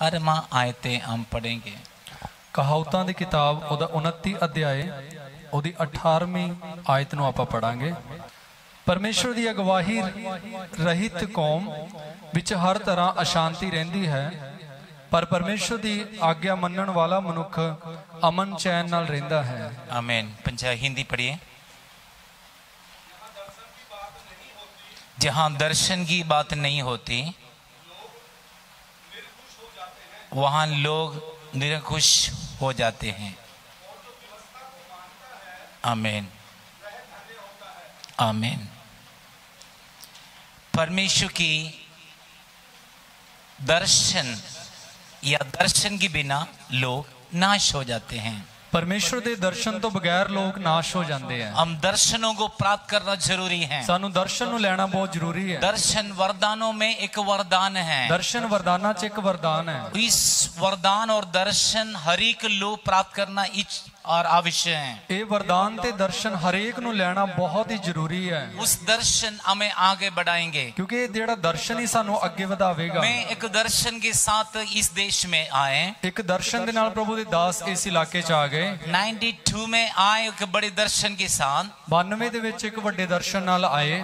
18वां आयतें हम पढ़ेंगे। कहावतां दी किताब ओदा 29 अध्याय ओदी 18वीं आयत नूं आपां पढ़ांगे। परमेश्वर दी अगवाही रहित कौम विच हर तरह अशांति रहिंदी है, पर परमेश्वर दी आज्ञा मनण वाला मनुख अमन चैन नाल रहिंदा है। आमीन। पंजाब हिंदी पढ़िए। जहां दर्शन की बात नहीं होती वहां लोग निरंकुश हो जाते हैं। आमीन आमीन। परमेश्वर की दर्शन या दर्शन के बिना लोग नाश हो जाते हैं। परमेश्वर दे दर्शन तो बगैर लोग नाश हो जाते हैं। हम दर्शनों को प्राप्त करना जरूरी है। सानू दर्शन नूं लेना बहुत जरूरी है। दर्शन वरदानों में एक वरदान है। दर्शन वरदाना च एक वरदान है। इस वरदान और दर्शन हर एक लोग प्राप्त करना और आवश्यक है। ये वरदान ते दर्शन हरेक नूं लेना बहुत ही जरूरी है। उस दर्शन हमें आगे बढ़ाएंगे, क्योंकि जेड़ा दर्शन ही सानू अगे वधावेगा। मैं एक दर्शन के साथ इस देश में आए, एक दर्शन दे नाल प्रभु दे दास इस इलाके च आ गए। 92 में आए एक बड़े दर्शन के साथ। 92 दे विच एक बड़े दर्शन नाल आए।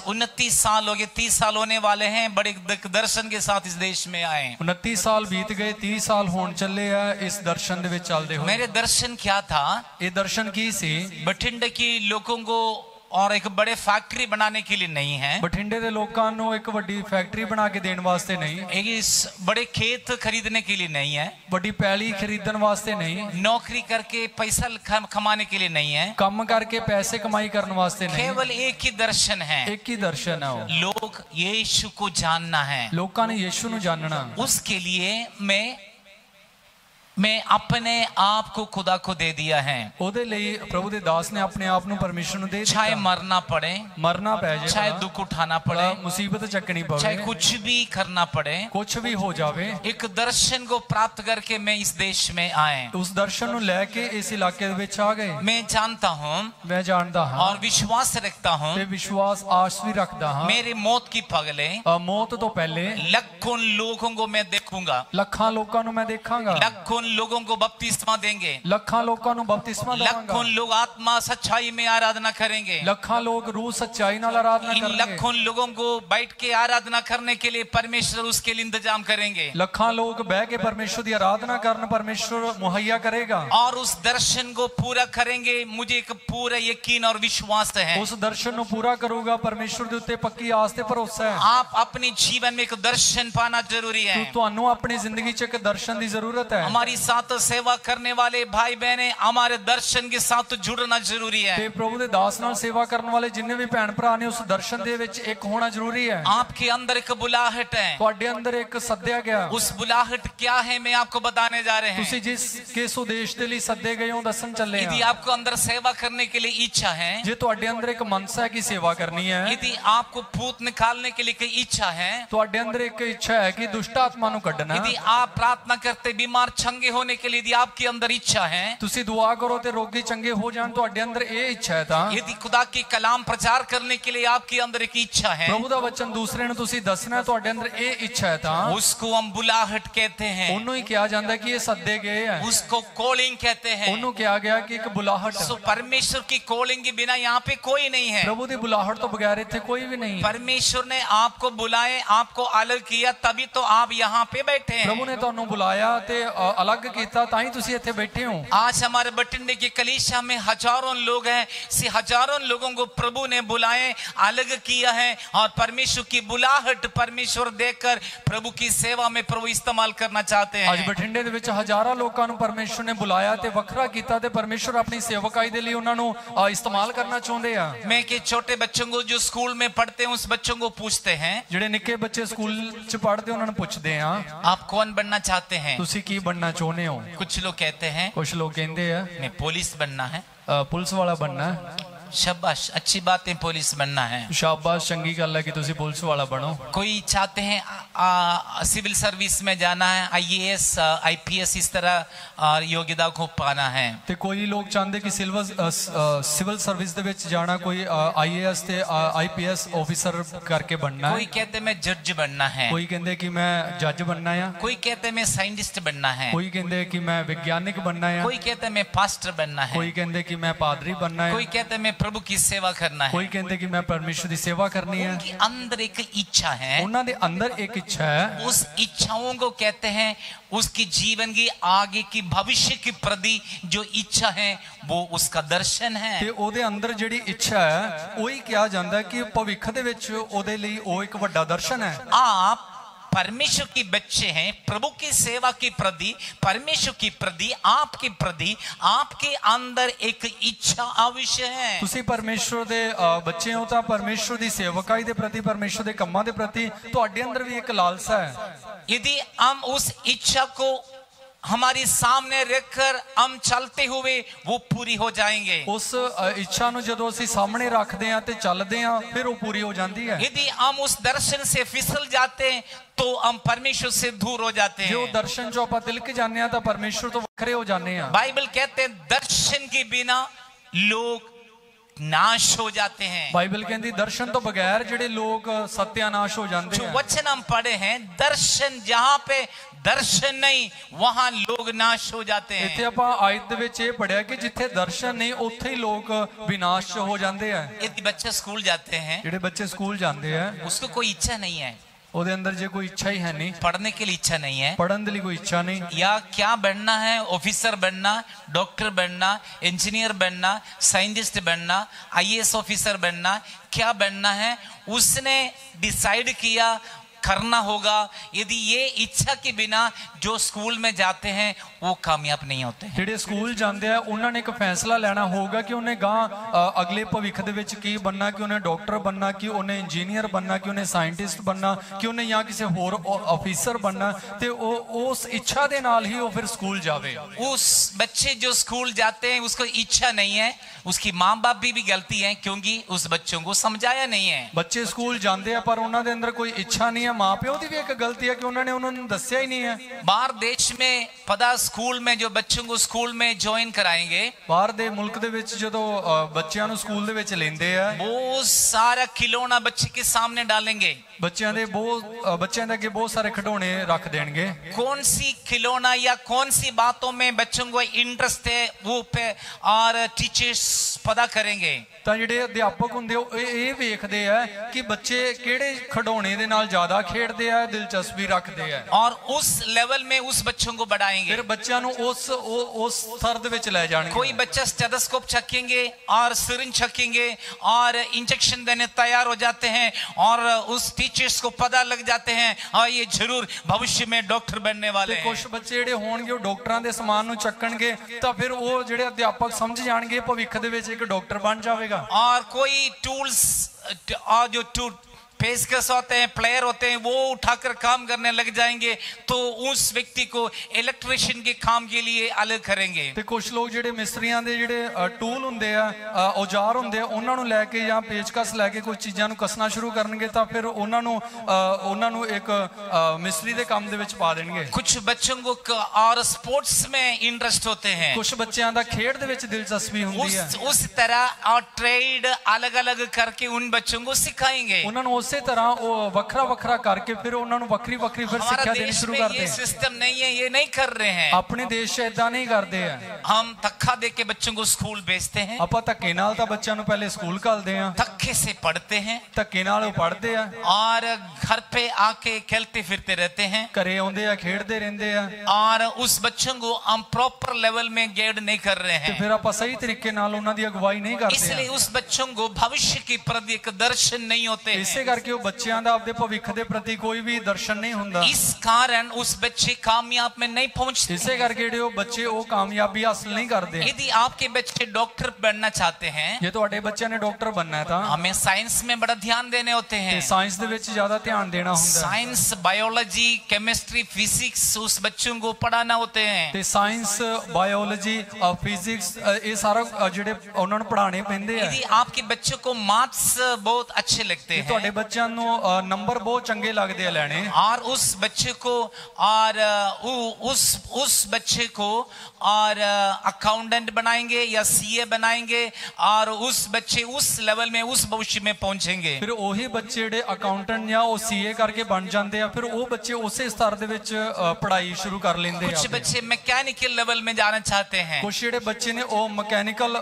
29 साल हो गए, 30 साल होने वाले हैं बड़े दर्शन के साथ इस देश में आए। 29 साल बीत गए, 30 साल होने चले हैं इस दर्शन दे विच चलदे होए। मेरे दर्शन क्या था? ये दर्शन की सी? बठिंडे की लोगों को और एक बड़े फैक्ट्री बनाने के लिए नहीं है। बठिंडे दे लोकां नूं एक बड़ी फैक्ट्री बना के देने वास्ते नहीं। एक इस बड़े खेत खरीदने के लिए नहीं है। बड़ी पैली खरीदन वास्ते नहीं। नौकरी करके पैसा कमाने के लिए नहीं है। काम करके पैसे कमाई करने वास्ते नहीं। केवल एक ही दर्शन है। एक ही दर्शन है वो। लोग यीशु को जानना है। लोकां ने यीशु नूं जानना। उसके लिए मैं अपने आप को खुदा को दे दिया है। ओदे लई प्रभु दे दास ने अपने आप नूं परमेश्वर नूं दे दिता। चाहे मरना पड़े, मरना पै जाए, चाहे दुख उठाना पड़े, मुसीबत चकनी पड़े, चाहे कुछ भी करना पड़े, कुछ भी हो जावे, एक दर्शन को प्राप्त करके मैं इस देश में आए। उस दर्शन नूं लेके इस इलाके विच आ गए। मैं जानता हूं, मैं जानता हूं और विश्वास रखता हूं, ते विश्वास आस भी रखता हूं, मेरी मौत की पगले मौत तो पहले लाखों लोगों को मैं देखूंगा। लखां लोकां नूं मैं देखांगा। लाखों लोगों को बपतिस्मा देंगे। लखां लोकां नूं बपतिस्मा देवांगा। लाखों लोग आत्मा सच्चाई में आराधना करेंगे। लखां लोग रूह सच्चाई नाल आराधना इन करेंगे। लाखों लोगों को बैठ के आराधना करने के लिए परमेश्वर उसके लिए इंतजाम करेंगे। लखां लोग बह के परमेश्वर की आराधना करन परमेश्वर मुहैया करेगा। और उस दर्शन को पूरा करेंगे, मुझे एक पूरा यकीन और विश्वास है। उस दर्शन नूं पूरा करूंगा, परमेश्वर दे उत्ते पक्की आस ते भरोसा है। आप अपने जीवन में एक दर्शन पाना जरूरी है। तुहानू अपनी जिंदगी च एक दर्शन की जरूरत है। हमारी साथ सेवा करने वाले भाई बहने हमारे दर्शन के साथ जुड़ना जरूरी है। ते प्रभु दे दास नाल सेवा करने वाले जिन्ने भी भैन भरा ने उस दर्शन दे विच एक होना जरूरी है। आपके अंदर एक बुलाहट है। तुहाडे अंदर एक सद्या गया। उस बुलाहट क्या है मैं आपको बताने जा रहे हैं। तुसी जिस किस उद्देश दे लई सद्दे गए हो दसन चले यदि आपको अंदर सेवा करने के लिए इच्छा है, जे तुहाडे अंदर एक मनसा है कि सेवा करनी है, यदि आपको भूत निकालने के लिए कोई इच्छा है, तुहाडे अंदर एक इच्छा है कि दुष्ट आत्मा नूं कढना, यदि आप प्रार्थना करते बीमार चंगे होने के लिए यदि आपके अंदर इच्छा है, तुसी दुआ करो ते रोगी चंगे हो जान, तुहाडे अंदर ये इच्छा है तां यदि खुदा की कलाम प्रचार करने के लिए आपके अंदर एक इच्छा है, प्रभु दा वचन दूसरे नूं तुसी दसना, तुहाडे अंदर ये इच्छा है तां उसको हम बुलाहट कहते हैं। ओनू ही कहा जांदा कि ये सद्दे गए हैं। उसको कॉलिंग कहते हैं। ओनू कहा गया कि एक बुलाहट। सो परमेश्वर की कॉलिंग के बिना यहाँ पे कोई नहीं है। प्रभु दी बुलाहट तो बगैर इत्थे कोई भी नहीं। परमेश्वर ने आपको बुलाए, आपको अलग किया, तभी तो आप यहाँ पे बैठे हैं। प्रभु ने तुहानू बुलाया ते अलग कीता ताई तुसी इत्थे बैठे हो। आज हमारे बठिंडे की कलीसिया में हजारों लोग हैं। हजारों लोगों को प्रभु ने बुलाए, अलग किया है, और परमेश्वर की बुलाहट परमेश्वर देखकर प्रभु की सेवा में प्रभु इस्तेमाल करना चाहते हैं। आज बठिंडे दे विच हजारां लोकां नू परमेश्वर ने बुलाया ते वखरा कीता ते परमेश्वर अपनी सेवकाई दे लई उन्हां नू इस्तेमाल करना चाहुंदे आ। मैं के छोटे बच्चों को जो स्कूल में पढ़ते हैं उस बच्चों को पूछते हैं, जिहड़े निक्के बच्चे स्कूल च पढ़दे उन्हां नू पुछदे आ, आप कौन बनना चाहते हैं? तुसी की बनना चाहुंदे हो? कुछ लोग कहते हैं कुछ लोग कहंदे आ मैं पुलिस बनना है, पुलिस वाला बनना है, शाबाश, अच्छी बात है, पुलिस बनना है। शाबाश, चंगी गल है कि तुसी पुलिस वाला बनो। कोई चाहते हैं सिविल सर्विस में जाना है, IAS IPS इस तरह योग्यता को पाना है। ते कोई लोग चाहते कि सिविल सर्विस दे विच जाना, कोई IAS ते IPS ऑफिसर करके बनना है। कोई कहते मैं जज बनना है, कोई कहते कि मैं जज बनना है, कोई कहते मैं साइंटिस्ट बनना है, कोई कहते कि मैं वैज्ञानिक बनना है, कोई कहते मैं पास्टर बनना है, कोई कहते कि मैं पादरी बनना है, कोई कहते मैं प्रभु की सेवा करना है। कोई कहते कि मैं परमेश्वर की सेवा करनी है। उनके अंदर एक इच्छा है, उन्हां दे अंदर एक इच्छा है। उस इच्छाओं को कहते हैं उसकी जीवन की आगे की भविष्य की प्रति जो इच्छा है वो उसका दर्शन है। ते ओदे अंदर जेड़ी इच्छा है वही किया जाता है कि भविष्य दे विच ओदे लई ओ एक बड़ा दर्शन है। आप परमेश्वर के बच्चे हैं, प्रभु की सेवा के प्रति, परमेश्वर की प्रति, आपके प्रति, आपके अंदर एक इच्छा आवश्य है। तुसी परमेश्वर दे बच्चे हो तां परमेश्वर दी सेवकाई दे प्रति, परमेश्वर दे कम्मां दे प्रति तुहाडे अंदर भी एक लालसा है। यदि हम उस इच्छा को हमारे सामने रखकर हम चलते हुए वो पूरी हो जाएंगे। उस इच्छा नु जदों असीं सामने रखदे हां ते चलदे हां फिर वो पूरी हो जाती है। यदि हम उस दर्शन से फिसल जाते हैं तो हम परमेश्वर से दूर हो जाते हैं। जो दर्शन जो आपां तिलक जाने हां तां परमेश्वर तो वखरे हो जाने हां। बाइबल कहते हैं दर्शन के बिना लोग नाश हो जाते हैं। बाइबल कहती दर्शन तो बगैर जेडे लोग सत्यानाश हो जाते जो हैं। वचन हम पढ़े हैं, दर्शन जहां पे दर्शन नहीं वहां लोग नाश हो जाते हैं। इत्थे आपां आयत दे विच इह पढ़िया कि जिथे दर्शन नहीं उत्थे ही लोग विनाश हो जाते हैं। यदि बच्चे स्कूल जाते हैं, जेडे बच्चे स्कूल जाते हैं उसको कोई इच्छा नहीं है, ओदे अंदर जे कोई इच्छा ही है नहीं, पढ़ने के लिए इच्छा नहीं है, पढ़न दे लिए कोई इच्छा नहीं, या क्या बनना है, ऑफिसर बनना, डॉक्टर बनना, इंजीनियर बनना, साइंटिस्ट बनना, IAS ऑफिसर बनना, क्या बनना है उसने डिसाइड किया करना होगा। यदि ये इच्छा के बिना जो स्कूल में जाते हैं वो कामयाब नहीं होते हैं। जेडे स्कूल जाते हैं उन्होंने एक फैसला लेना होगा कि उन्हें गां अगले भविष्य दे विच की बनना, कि उन्हें डॉक्टर बनना, कि उन्हें इंजीनियर बनना, कि उन्हें साइंटिस्ट बनना, कि उन्हें या किसी होर ऑफिसर बनना। ते उस इच्छा दे नाल ही वो फिर स्कूल जावे। उस बच्चे जो स्कूल जाते हैं उसको इच्छा नहीं है, उसकी माँ बाप भी गलती है क्योंकि उस बच्चों को समझाया नहीं है। बच्चे स्कूल जाते हैं पर उन्होंने अंदर कोई इच्छा नहीं है। माँ प्यो की भी एक गलती है कि उन्होंने दस्या ही नहीं है। बाहर देश में पता स्कूल में जो बच्चों को स्कूल में ज्वाइन कराएंगे, बाहर दे मुल्क दे विच जदों बच्चों स्कूल दे विच लेंदे आ, वो सारा खिलौना बच्चे के सामने डालेंगे, बच्चों दे अगे बहुत सारे खिडौने रख देंगे। कौन सी खिलौना या कौन सी बातों में बच्चों को इंटरेस्ट है वो पे और टीचर्स पता करेंगे। ਤਾਂ ਜਿਹੜੇ ਅਧਿਆਪਕ ਹੁੰਦੇ ਉਹ ਇਹ ਵੇਖਦੇ ਆ ਕਿ ਬੱਚੇ ਕਿਹੜੇ ਖਿਡੌਣੇ ਦੇ ਨਾਲ ਜ਼ਿਆਦਾ ਖੇਡਦੇ ਆ, ਦਿਲਚਸਪੀ ਰੱਖਦੇ ਆ, और उस लेवल में उस बच्चों को बढ़ाएंगे। ਫਿਰ ਬੱਚਿਆਂ ਨੂੰ ਉਸ स्तर ਦੇ ਵਿੱਚ ਲੈ ਜਾਣਗੇ। कोई बच्चा स्टेथोस्कोप छकेंगे और सिरिंज छकेंगे और इंजेक्शन देने तैयार हो जाते हैं और उस टीचर्स को पता लग जाते हैं और ये जरूर भविष्य में डॉक्टर बनने वाले हैं। ਕੁਝ ਬੱਚੇ ਜਿਹੜੇ ਹੋਣਗੇ ਉਹ ਡਾਕਟਰਾਂ ਦੇ ਸਮਾਨ ਨੂੰ ਚੱਕਣਗੇ ਤਾਂ ਫਿਰ ਉਹ ਜਿਹੜੇ ਅਧਿਆਪਕ ਸਮਝ ਜਾਣਗੇ ਭਵਿੱਖ ਦੇ ਵਿੱਚ ਇੱਕ ਡਾਕਟਰ ਬਣ ਜਾਵੇਗਾ। और कोई टूल्स और जो पेशकश होते हैं, प्लेयर होते हैं, वो उठाकर काम करने लग जाएंगे तो उस व्यक्ति को इलेक्ट्रिशियन के काम के लिए अलग करेंगे। ਤੇ ਕੁਝ ਲੋਕ ਜਿਹੜੇ ਮਿਸਤਰੀਆਂ ਦੇ ਜਿਹੜੇ ਟੂਲ ਹੁੰਦੇ ਆ, ਔਜ਼ਾਰ ਹੁੰਦੇ ਆ, ਉਹਨਾਂ ਨੂੰ ਲੈ ਕੇ ਜਾਂ ਪੇਚਕਸ ਲੈ ਕੇ ਕੋਈ ਚੀਜ਼ਾਂ ਨੂੰ ਕੱਸਣਾ ਸ਼ੁਰੂ ਕਰਨਗੇ ਤਾਂ ਫਿਰ ਉਹਨਾਂ ਨੂੰ ਇੱਕ ਮਿਸਤਰੀ ਦੇ ਕੰਮ ਦੇ ਵਿੱਚ ਪਾ ਦੇਣਗੇ। कुछ बच्चों को और स्पोर्ट्स में इंटरेस्ट होते हैं, कुछ ਬੱਚਿਆਂ ਦਾ ਖੇਡ ਦੇ ਵਿੱਚ ਦਿਲਚਸਪੀ ਹੁੰਦੀ ਹੈ। उस तरह और ट्रेड अलग अलग करके उन बच्चों को सिखाएंगे। ਉਹਨਾਂ ਨੂੰ ਉਸੇ ਤਰ੍ਹਾਂ ਉਹ ਵੱਖਰਾ ਕਰਕੇ ਫਿਰ ਉਹਨਾਂ ਨੂੰ ਵੱਖਰੀ ਫਿਰ ਸਿੱਖਿਆ ਦੇਣੀ ਸ਼ੁਰੂ ਕਰਦੇ हैं। ये सिस्टम नहीं है, ये नहीं कर रहे हैं। ਆਪਣੇ ਦੇਸ਼ 'ਚ ਇਦਾਂ ਨਹੀਂ ਕਰਦੇ ਆ। हम धक्का दे के बच्चों को स्कूल भेजते हैं, ਆਪਾਂ ਧੱਕੇ ਨਾਲ ਤਾਂ ਬੱਚਿਆਂ ਨੂੰ ਪਹਿਲੇ ਸਕੂਲ ਘੱਲਦੇ ਆ, धक्के से पढ़ते हैं ਧੱਕੇ ਨਾਲ ਉਹ ਪੜ੍ਹਦੇ ਆ, और घर पे आके खेलते फिरते रहते हैं ਘਰੇ ਆਉਂਦੇ ਆ, ਖੇਡਦੇ ਰਹਿੰਦੇ ਆ, और उस बच्चों को हम प्रॉपर लेवल में गाइड नहीं कर रहे ਤੇ हैं। ਫਿਰ ਆਪਾਂ ਸਹੀ ਤਰੀਕੇ ਨਾਲ ਉਹਨਾਂ ਦੀ ਅਗਵਾਈ ਨਹੀਂ ਕਰਦੇ। इसलिए उस बच्चों को भविष्य के प्रति एक दर्शन नहीं होते हैं। ਇਸੇ ਕਰਕੇ ਉਹ ਬੱਚਿਆਂ ਦਾ ਆਪਦੇ ਭਵਿੱਖ ਦੇ ਪ੍ਰਤੀ ਕੋਈ ਵੀ ਦਰਸ਼ਨ ਨਹੀਂ ਹੁੰਦਾ। इस कारण उस बच्चे कामयाब में नहीं पहुंचते। ਇਸੇ ਕਰਕੇ ਜਿਹੜੇ ਉਹ ਬੱਚੇ ਉਹ ਕਾਮਯਾਬੀ ਹਾਸਲ ਨਹੀਂ ਕਰਦੇ। यदि आपके बच्चे डॉक्टर बनना चाहते हैं, ਜੇ ਤੁਹਾਡੇ ਬੱਚਿਆਂ ਨੇ ਡਾਕਟਰ बनना है ਤਾਂ हमें साइंस में बड़ा ध्यान देने होते ਤੇ हैं। ਸਾਇੰਸ ਦੇ ਵਿੱਚ ਜ਼ਿਆਦਾ ਧਿਆਨ ਦੇਣਾ ਹੁੰਦਾ ਹੈ। साइंस, बायोलॉजी, केमिस्ट्री, फिजिक्स उस बच्चों को पढ़ाना होते हैं। ਤੇ ਸਾਇੰਸ, ਬਾਇਓਲੋਜੀ, ਫਿਜ਼ਿਕਸ ਇਹ ਸਾਰਾ ਜਿਹੜੇ ਉਹਨਾਂ ਨੂੰ ਪੜ੍ਹਾਣੇ ਪੈਂਦੇ ਆ। यदि आपके बच्चों को मार्क्स बहुत अच्छे लगते हैं ਤੁਹਾਡੇ ਬੱਚਿਆਂ ਨੂੰ ਨੰਬਰ ਬਹੁਤ ਚੰਗੇ ਲੱਗਦੇ ਆ ਲੈਣੇ, और उस बच्चे को और उस बच्चे को और अकाउंटेंट बनाएंगे या सीए बनाएंगे और उस बच्चे उस लेवल में उस भविष्य में पहुंचेंगे। ਫਿਰ ਉਹੀ ਬੱਚੇ ਜਿਹੜੇ ਅਕਾਊਂਟੈਂਟ ਜਾਂ ਉਹ ਸੀਏ ਕਰਕੇ ਬਣ ਜਾਂਦੇ ਆ, ਫਿਰ ਉਹ ਬੱਚੇ ਉਸੇ ਸਤਰ ਦੇ ਵਿੱਚ ਪੜ੍ਹਾਈ ਸ਼ੁਰੂ ਕਰ ਲੈਂਦੇ ਆ। कुछ बच्चे मैकेनिकल लेवल में जाना चाहते हैं, ਕੁਝ ਜਿਹੜੇ ਬੱਚੇ ਨੇ ਉਹ ਮਕੈਨੀਕਲ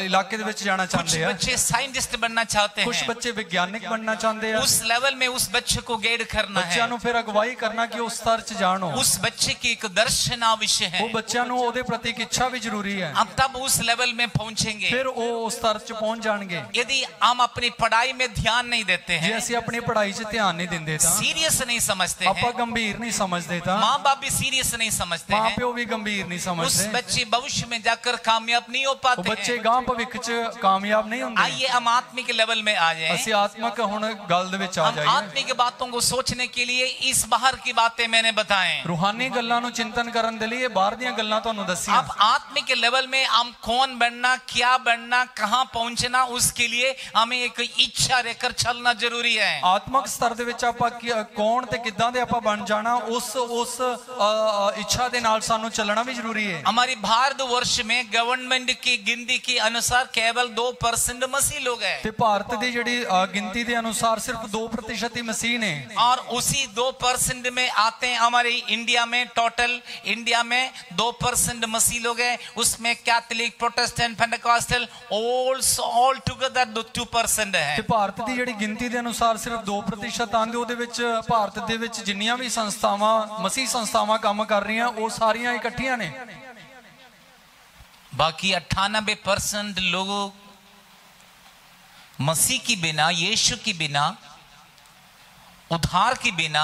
ਇਲਾਕੇ ਦੇ ਵਿੱਚ ਜਾਣਾ कुछ ਚਾਹੁੰਦੇ ਆ, बच्चे साइंटिस्ट बनना चाहते ਕੁਝ हैं। ਬੱਚੇ ਵਿਗਿਆਨਿਕ ਬਣਨਾ ਚਾਹੁੰਦੇ ਆ। उस लेवल में उस बच्चे को गाइड करना है। ਬੱਚਿਆਂ ਨੂੰ ਫਿਰ ਅਗਵਾਈ ਕਰਨਾ ਕਿ ਉਸ ਸਤਰ 'ਚ ਜਾਣ। उस बच्चे की एक दर्शन आवश्यक है। ਉਹ ਬੱਚਿਆਂ ਨੂੰ ਉਹਦੇ ਪ੍ਰਤੀ ਇੱਕ ਇੱਛਾ ਵੀ ਜ਼ਰੂਰੀ ਹੈ, हम तब उस लेवल में पहुंचेंगे। ਫਿਰ ਉਹ ਉਸ ਸਤਰ 'ਚ ਪਹੁੰਚ ਜਾਣਗੇ। यदि हम अपनी पढ़ाई में ध्यान नहीं देते ਜੇ हैं, ਅਸੀਂ ਆਪਣੀ ਪੜ੍ਹਾਈ 'ਚ ਧਿਆਨ ਨਹੀਂ ਦਿੰਦੇ ਤਾਂ, सीरियस नहीं समझते ਆਪਾਂ हैं, ਗੰਭੀਰ ਨਹੀਂ ਸਮਝਦੇ ਤਾਂ, माँ बाप भी सीरियस नहीं समझते ਮਾਂ हैं, ਪਿਓ ਵੀ ਗੰਭੀਰ ਨਹੀਂ उस ਸਮਝਦੇ, बच्चे भविष्य में जाकर कामयाब नहीं हो ਉਹ पाते ਬੱਚੇ हैं। ਗਾਂ ਭਵਿੱਖ 'ਚ ਕਾਮਯਾਬ ਨਹੀਂ ਹੁੰਦੇ। आइए हम आत्मिक लेवल में आ जाएं। ਅਸੀਂ ਆਤਮਕ ਹੁਣ ਗੱਲ ਦੇ ਵਿੱਚ ਆ हम ਜਾਈਏ। आत्मिक बातों को सोचने के लिए इस बाहर की बातें मैंने बताएं। ਰੂਹਾਨੀ ਗੱਲਾਂ ਨੂੰ ਚਿੰਤਨ ਕਰਨ ਦੇ ਲਈ ਇਹ ਬਾਹਰ ਦੀਆਂ ਗੱਲਾਂ ਤੁਹਾਨੂੰ ਦੱਸੀਆਂ। अब आत्मिक लेवल में हम कौन बनना, क्या बनना, कहां पहुंचना, उसके लिए हमें एक इच्छा लेकर चलना जरूरी है। ਆਤਮਕ ਸਤਰ ਦੇ ਵਿੱਚ ਆਪਾਂ ਕੌਣ ਤੇ ਕਿੱਦਾਂ ਦੇ ਆਪਾਂ ਬਣ ਜਾਣਾ, ਉਸ ਇੱਛਾ ਦੇ ਨਾਲ ਸਾਨੂੰ ਚੱਲਣਾ ਵੀ ਜ਼ਰੂਰੀ ਹੈ। हमारी भारतवर्ष में गवर्नमेंट की गिनती के अनुसार केवल 2% मसीह लोग हैं, ਤੇ ਭਾਰਤ ਦੀ ਜਿਹੜੀ ਗਿਣਤੀ ਦੇ ਅਨੁਸਾਰ ਸਿਰਫ 2% ਹੀ ਮਸੀਹ ਨੇ। और उसी 2% में आते हैं हमारे इंडिया में। टोटल इंडिया में 2% मसीह लोग हैं, उसमें Catholic, Protestant, Pentecostal all together 2% है। ਤੇ ਭਾਰਤ ਦੀ ਜਿਹੜੀ ਗਿਣਤੀ ਦੇ ਅਨੁਸਾਰ ਸਿਰਫ 2% ਆਂਦੇ, ਉਹਦੇ ਵਿੱਚ ਭਾਰਤ ਦੇ ਵਿੱਚ ਜਿੰਨੀਆਂ ਵੀ ਸੰਸਥਾਵਾਂ ਮਸੀਹ ਸੰਸਥਾਵਾਂ ਕੰਮ ਕਰ ਰਹੀਆਂ ਉਹ ਸਾਰੀਆਂ ਇਕੱਠੀਆਂ ਨੇ। बाकी 98% लोगों मसीह की बिना, यीशु की बिना, उद्धार की बिना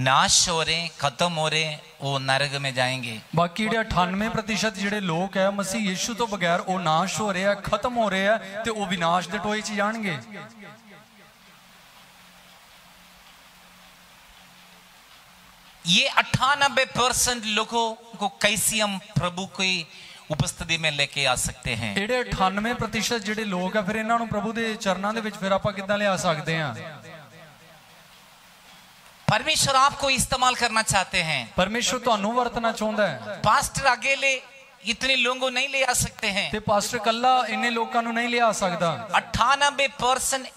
नाश हो रहे, खत्म हो रहे, वो नरक में जाएंगे। ਬਾਕੀ ਜਿਹੜੇ 98% ਜਿਹੜੇ ਲੋਕ ਹੈ ਮਸੀਹ ਯੀਸ਼ੂ ਤੋਂ ਬਗੈਰ ਉਹ ਨਾਸ਼ ਹੋ ਰਹੇ ਆ, ਖਤਮ ਹੋ ਰਹੇ ਆ ਤੇ ਉਹ ਵਿਨਾਸ਼ ਦੇ ਟੋਏ 'ਚ ਜਾਣਗੇ। ये 98% लोगों को कैसे हम प्रभु की उपस्थिति में लेके आ सकते हैं? ਜਿਹੜੇ 98% ਜਿਹੜੇ ਲੋਕ ਆ ਫਿਰ ਇਹਨਾਂ ਨੂੰ ਪ੍ਰਭੂ ਦੇ ਚਰਨਾਂ ਦੇ ਵਿੱਚ ਫਿਰ ਆਪਾਂ ਕਿੱਦਾਂ ਲਿਆ ਸਕਦੇ ਆ? परमेश्वर आपको इस्तेमाल करना चाहते हैं। ਪਰਮੇਸ਼ਰ ਤੁਹਾਨੂੰ ਵਰਤਣਾ ਚਾਹੁੰਦਾ ਹੈ। पास्टर अकेले इतने लोगों को नहीं ले आ सकते हैं। ਤੇ ਪਾਸਟਰ ਕੱਲਾ ਇੰਨੇ ਲੋਕਾਂ ਨੂੰ ਨਹੀਂ ਲਿਆ ਸਕਦਾ। 98%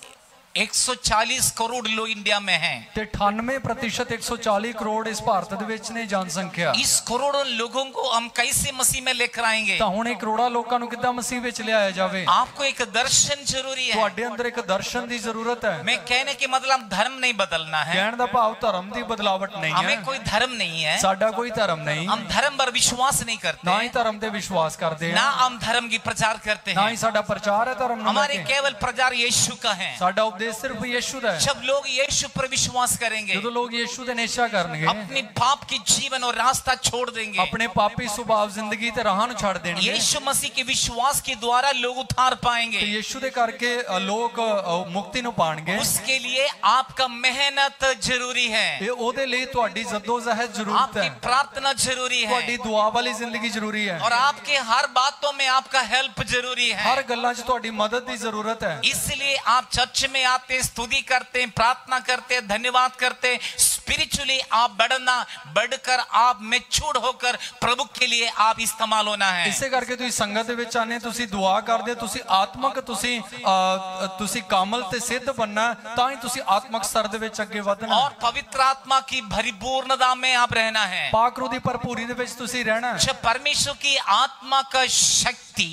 140 करोड़ लोग इंडिया में हैं। ਤੇ 98% 140 ਕਰੋੜ ਇਸ ਭਾਰਤ ਦੇ ਵਿੱਚ ਨੇ ਜਨਸੰਖਿਆ। इस करोड़ों लोगों को हम कैसे मसीह में लेकर आएंगे? ਤਾਂ ਹੁਣ ਇਹ ਕਰੋੜਾਂ ਲੋਕਾਂ ਨੂੰ ਕਿੱਦਾਂ ਮਸੀਹ ਵਿੱਚ ਲਿਆਇਆ ਜਾਵੇ? आपको एक दर्शन जरूरी है। ਤੁਹਾਡੇ ਅੰਦਰ ਇੱਕ ਦਰਸ਼ਨ ਦੀ ਜ਼ਰੂਰਤ ਹੈ। मैं कहने के मतलब धर्म नहीं बदलना है, ਕਹਿਣ ਦਾ ਭਾਵ ਧਰਮ ਦੀ ਬਦਲਾਵਟ ਨਹੀਂ हमें ਹੈ। कोई धर्म नहीं है, ਸਾਡਾ ਕੋਈ ਧਰਮ ਨਹੀਂ, हम धर्म पर विश्वास नहीं करते, ਨਾ ਹੀ ਧਰਮ ਤੇ ਵਿਸ਼ਵਾਸ ਕਰਦੇ ना ਹਾਂ, हम धर्म की प्रचार करते ਨਾ हैं। ਹੀ ਸਾਡਾ ਪ੍ਰਚਾਰ ਹੈ ਧਰਮ ਨੂੰ ਲੈ हमारे ਕੇ। केवल प्रचार यीशु का है। ਸਾਡਾ ਉਪਦੇਸ਼ ਸਿਰਫ ਯੀਸ਼ੂ ਦਾ ਹੈ। जब लोग यीशु पर विश्वास करेंगे, ਜਦੋਂ ਲੋਕ ਯੀਸ਼ੂ ਦੇ ਨਿਸ਼ਚਾ ਕਰਨਗੇ, अपनी पाप की जीवन और रास्ता छोड़ देंगे, ਆਪਣੇ ਪਾਪੀ ਸੁਭਾਅ ਜ਼ਿੰਦਗੀ ਤੇ ਰਾਹਾਂ ਨੂੰ ਛੱਡ ਦੇਣਗੇ, यीशु मसीह के विश्वास के द्वारा लोग उद्धार ਤੇ पाएंगे। ਯੀਸ਼ੂ ਦੇ ਕਰਕੇ ਲੋਕ ਮੁਕਤੀ ਨੂੰ ਪਾਣਗੇ। उसके लिए आपका मेहनत जरूरी है, ਇਹ ਉਹਦੇ ਲਈ ਤੁਹਾਡੀ ਜਦੋਜਹਿਦ ਜ਼ਰੂਰਤ आपकी ਹੈ, प्रार्थना जरूरी है, ਤੁਹਾਡੀ ਦੁਆ ਵਾਲੀ ਜ਼ਿੰਦਗੀ ਜ਼ਰੂਰੀ ਹੈ, और आपके हर बातों में आपका हेल्प जरूरी है। ਹਰ ਗੱਲਾਂ 'ਚ ਤੁਹਾਡੀ ਮਦਦ ਦੀ ਜ਼ਰੂਰਤ ਹੈ। इसलिए आप चर्च में आते हैं, स्तुति करते हैं, प्रार्थना करते हैं, धन्यवाद करते हैं। स्पिरिचुअली आप बढ़ना, बढ़कर आप मैच्योर होकर प्रभु के लिए आप इस्तेमाल होना है। ਇਸੇ ਕਰਕੇ ਤੁਸੀਂ ਸੰਗਤ ਦੇ ਵਿੱਚ ਆਨੇ, ਤੁਸੀਂ ਦੁਆ ਕਰਦੇ, ਤੁਸੀਂ ਆਤਮਕ ਤੁਸੀਂ ਕਾਮਲ ਤੇ ਸਿੱਧ ਬਣਨਾ, ਤਾਂ ਹੀ ਤੁਸੀਂ ਆਤਮਕ ਸਤਰ ਦੇ ਵਿੱਚ ਅੱਗੇ ਵਧਣਾ और पवित्र आत्मा की परिपूर्णता में आप रहना है। ਪਾਕ ਰੂਹ ਦੀ ਭਰਪੂਰੀ ਦੇ ਵਿੱਚ ਤੁਸੀਂ ਰਹਿਣਾ। जब परमेश्वर की आत्मा का शक्ति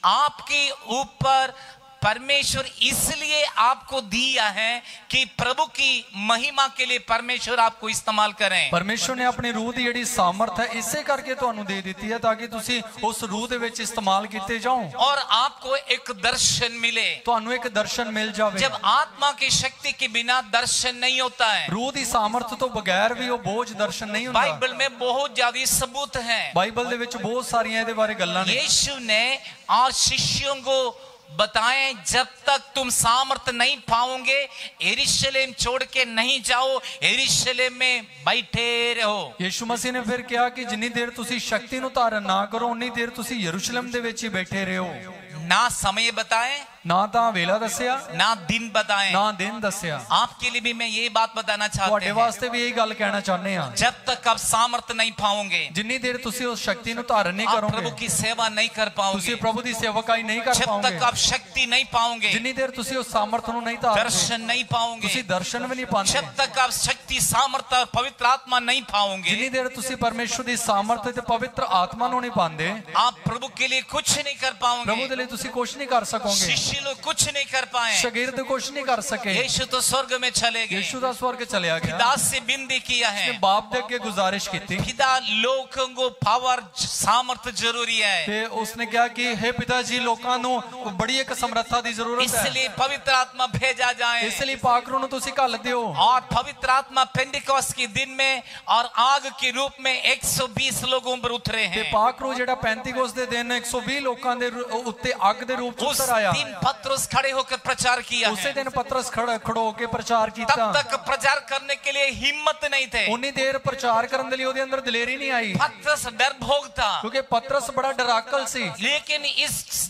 आपके ऊपर परमेश्वर इसलिए आपको दिया है कि प्रभु की महिमा के लिए परमेश्वर आपको इस्तेमाल करें। ਪਰਮੇਸ਼ਰ ਨੇ ਆਪਣੀ ਰੂਹ ਦੀ ਜਿਹੜੀ ਸਾਮਰਥ ਹੈ ਇਸੇ ਕਰਕੇ ਤੁਹਾਨੂੰ ਦੇ ਦਿੱਤੀ ਹੈ ਤਾਂ ਕਿ ਤੁਸੀਂ ਉਸ ਰੂਹ ਦੇ ਵਿੱਚ ਇਸਤੇਮਾਲ ਕੀਤੇ ਜਾਓ और आपको एक दर्शन मिले। ਤੁਹਾਨੂੰ ਇੱਕ ਦਰਸ਼ਨ ਮਿਲ ਜਾਵੇ। जब आत्मा की शक्ति के बिना दर्शन नहीं होता है। ਰੂਹ ਦੀ ਸਾਮਰਥ ਤੋਂ ਬਗੈਰ ਵੀ ਉਹ ਬੋਝ ਦਰਸ਼ਨ ਨਹੀਂ ਹੁੰਦਾ। बाइबल में बहुत ज्यादा सबूत हैं। ਬਾਈਬਲ ਦੇ ਵਿੱਚ ਬਹੁਤ ਸਾਰੀਆਂ ਇਹਦੇ ਬਾਰੇ ਗੱਲਾਂ ਨੇ। यीशु ने और शिष्यों को बताएं, जब तक तुम सामर्थ नहीं पाओगे यरूशलेम छोड़ के नहीं जाओ, यरूशलेम में बैठे रहो। ਯੀਸ਼ੂ ਮਸੀਹ ਨੇ ਫਿਰ ਕਿਹਾ ਕਿ ਜਿੰਨੀ ਦੇਰ ਤੁਸੀਂ ਸ਼ਕਤੀ ਨੂੰ ਧਾਰਨ ਨਾ ਕਰੋ ਉਨੀ ਦੇਰ ਤੁਸੀਂ ਯਰੂਸ਼ਲਮ ਦੇ ਵਿੱਚ ਹੀ ਬੈਠੇ ਰਹੋ। ना समय बताएं, ਨਾ ਤਾਂ ਵੇਲਾ ਦੱਸਿਆ ना दिन बताएं। ਨਾ ਦਿਨ ਦੱਸਿਆ। आपके लिए भी मैं ये बात बताना चाहता ਤੁਹਾਡੇ हूँ, ਵਾਸਤੇ ਵੀ ਇਹ ਗੱਲ ਕਹਿਣਾ ਚਾਹੁੰਦੇ ਹਾਂ जब तक आप सामर्थ नहीं पाओगे, ਜਿੰਨੀ ਦੇਰ ਤੁਸੀਂ ਉਸ ਸ਼ਕਤੀ ਨੂੰ ਧਾਰਨ ਨਹੀਂ आप ਕਰੋਗੇ प्रभु की सेवा नहीं कर ਤੁਸੀਂ पाओगे, ਪ੍ਰਭੂ ਦੀ ਸੇਵਕਾਈ ਨਹੀਂ ਕਰ जब ਪਾਓਗੇ। तक आप शक्ति नहीं पाओगे, ਜਿੰਨੀ ਦੇਰ ਤੁਸੀਂ ਉਸ ਸਾਮਰਥ ਨੂੰ ਨਹੀਂ ਧਾਰਦੇ दर्शन नहीं पाओगे, ਤੁਸੀਂ ਦਰਸ਼ਨ ਵੀ ਨਹੀਂ ਪਾਉਂਦੇ। जब तक आप शक्ति सामर्थ और पवित्र आत्मा नहीं पाओगे, ਜਿੰਨੀ ਦੇਰ ਤੁਸੀਂ ਪਰਮੇਸ਼ਰ ਦੀ ਸਾਮਰਥ ਤੇ ਪਵਿੱਤਰ ਆਤਮਾ ਨੂੰ ਨਹੀਂ ਪਾਉਂਦੇ आप प्रभु के लिए कुछ नहीं कर ਪ੍ਰਭੂ पाओगे। ਦੇ ਲਈ ਤੁਸੀਂ ਕੁਝ ਨਹੀਂ ਕਰ ਸਕੋਗੇ। शिष्य लोग कुछ नहीं कर पाए। ਸ਼ਾਗਿਰਦ ਕੁਝ ਨਹੀਂ ਕਰ ਸਕੇ। यीशु तो स्वर्ग में चले गए। ਯीशੂ ਦਾ ਸਵਰਗ ਚਲਿਆ ਗਿਆ। पिता से विनती किया है, ਉਸਨੇ ਬਾਪ ਦੇ ਅੱਗੇ ਗੁਜ਼ਾਰਿਸ਼ ਕੀਤੀ पिता लोगों को पावर सामर्थ जरूरी है, ਤੇ ਉਸਨੇ ਕਿਹਾ ਕਿ हे ਪਿਤਾ ਜੀ ਲੋਕਾਂ ਨੂੰ ਬੜੀ ਇੱਕ ਸਮਰੱਥਾ ਦੀ ਜ਼ਰੂਰਤ ਹੈ इसलिए पवित्र आत्मा भेजा जाए। ਇਸ ਲਈ ਪਾਕ रूह ਨੂੰ ਤੁਸੀਂ ਘੱਲ ਦਿਓ। और पवित्र आत्मा पेंटिकोस्त के दिन में और आग के रूप में 120 लोगों पर उतरे ਤੇ हैं। ਪਾਕ रूह ਜਿਹੜਾ ਪੈਂਤੀਕੋਸ ਦੇ ਦਿਨ 120 ਲੋਕਾਂ ਦੇ ਉੱਤੇ ਅੱਗ ਦੇ ਰੂਪ ਚ उस ਉਤਰ ਆਇਆ। दिन पतरस खड़े होकर प्रचार किया ਉਸੇ है। ਦਿਨ ਪਤਰਸ ਖੜੋ ਕੇ ਪ੍ਰਚਾਰ ਕੀਤਾ। तब तक प्रचार करने के लिए हिम्मत नहीं थे। ਉਨੀ ਦੇਰ ਪ੍ਰਚਾਰ ਕਰਨ ਦੇ ਲਈ ਉਹਦੇ ਅੰਦਰ ਦਲੇਰੀ ਨਹੀਂ ਆਈ पतरस डरपोक था, ਕਿਉਂਕਿ ਪਤਰਸ ਬੜਾ ਡਰਾਕਲ ਸੀ। लेकिन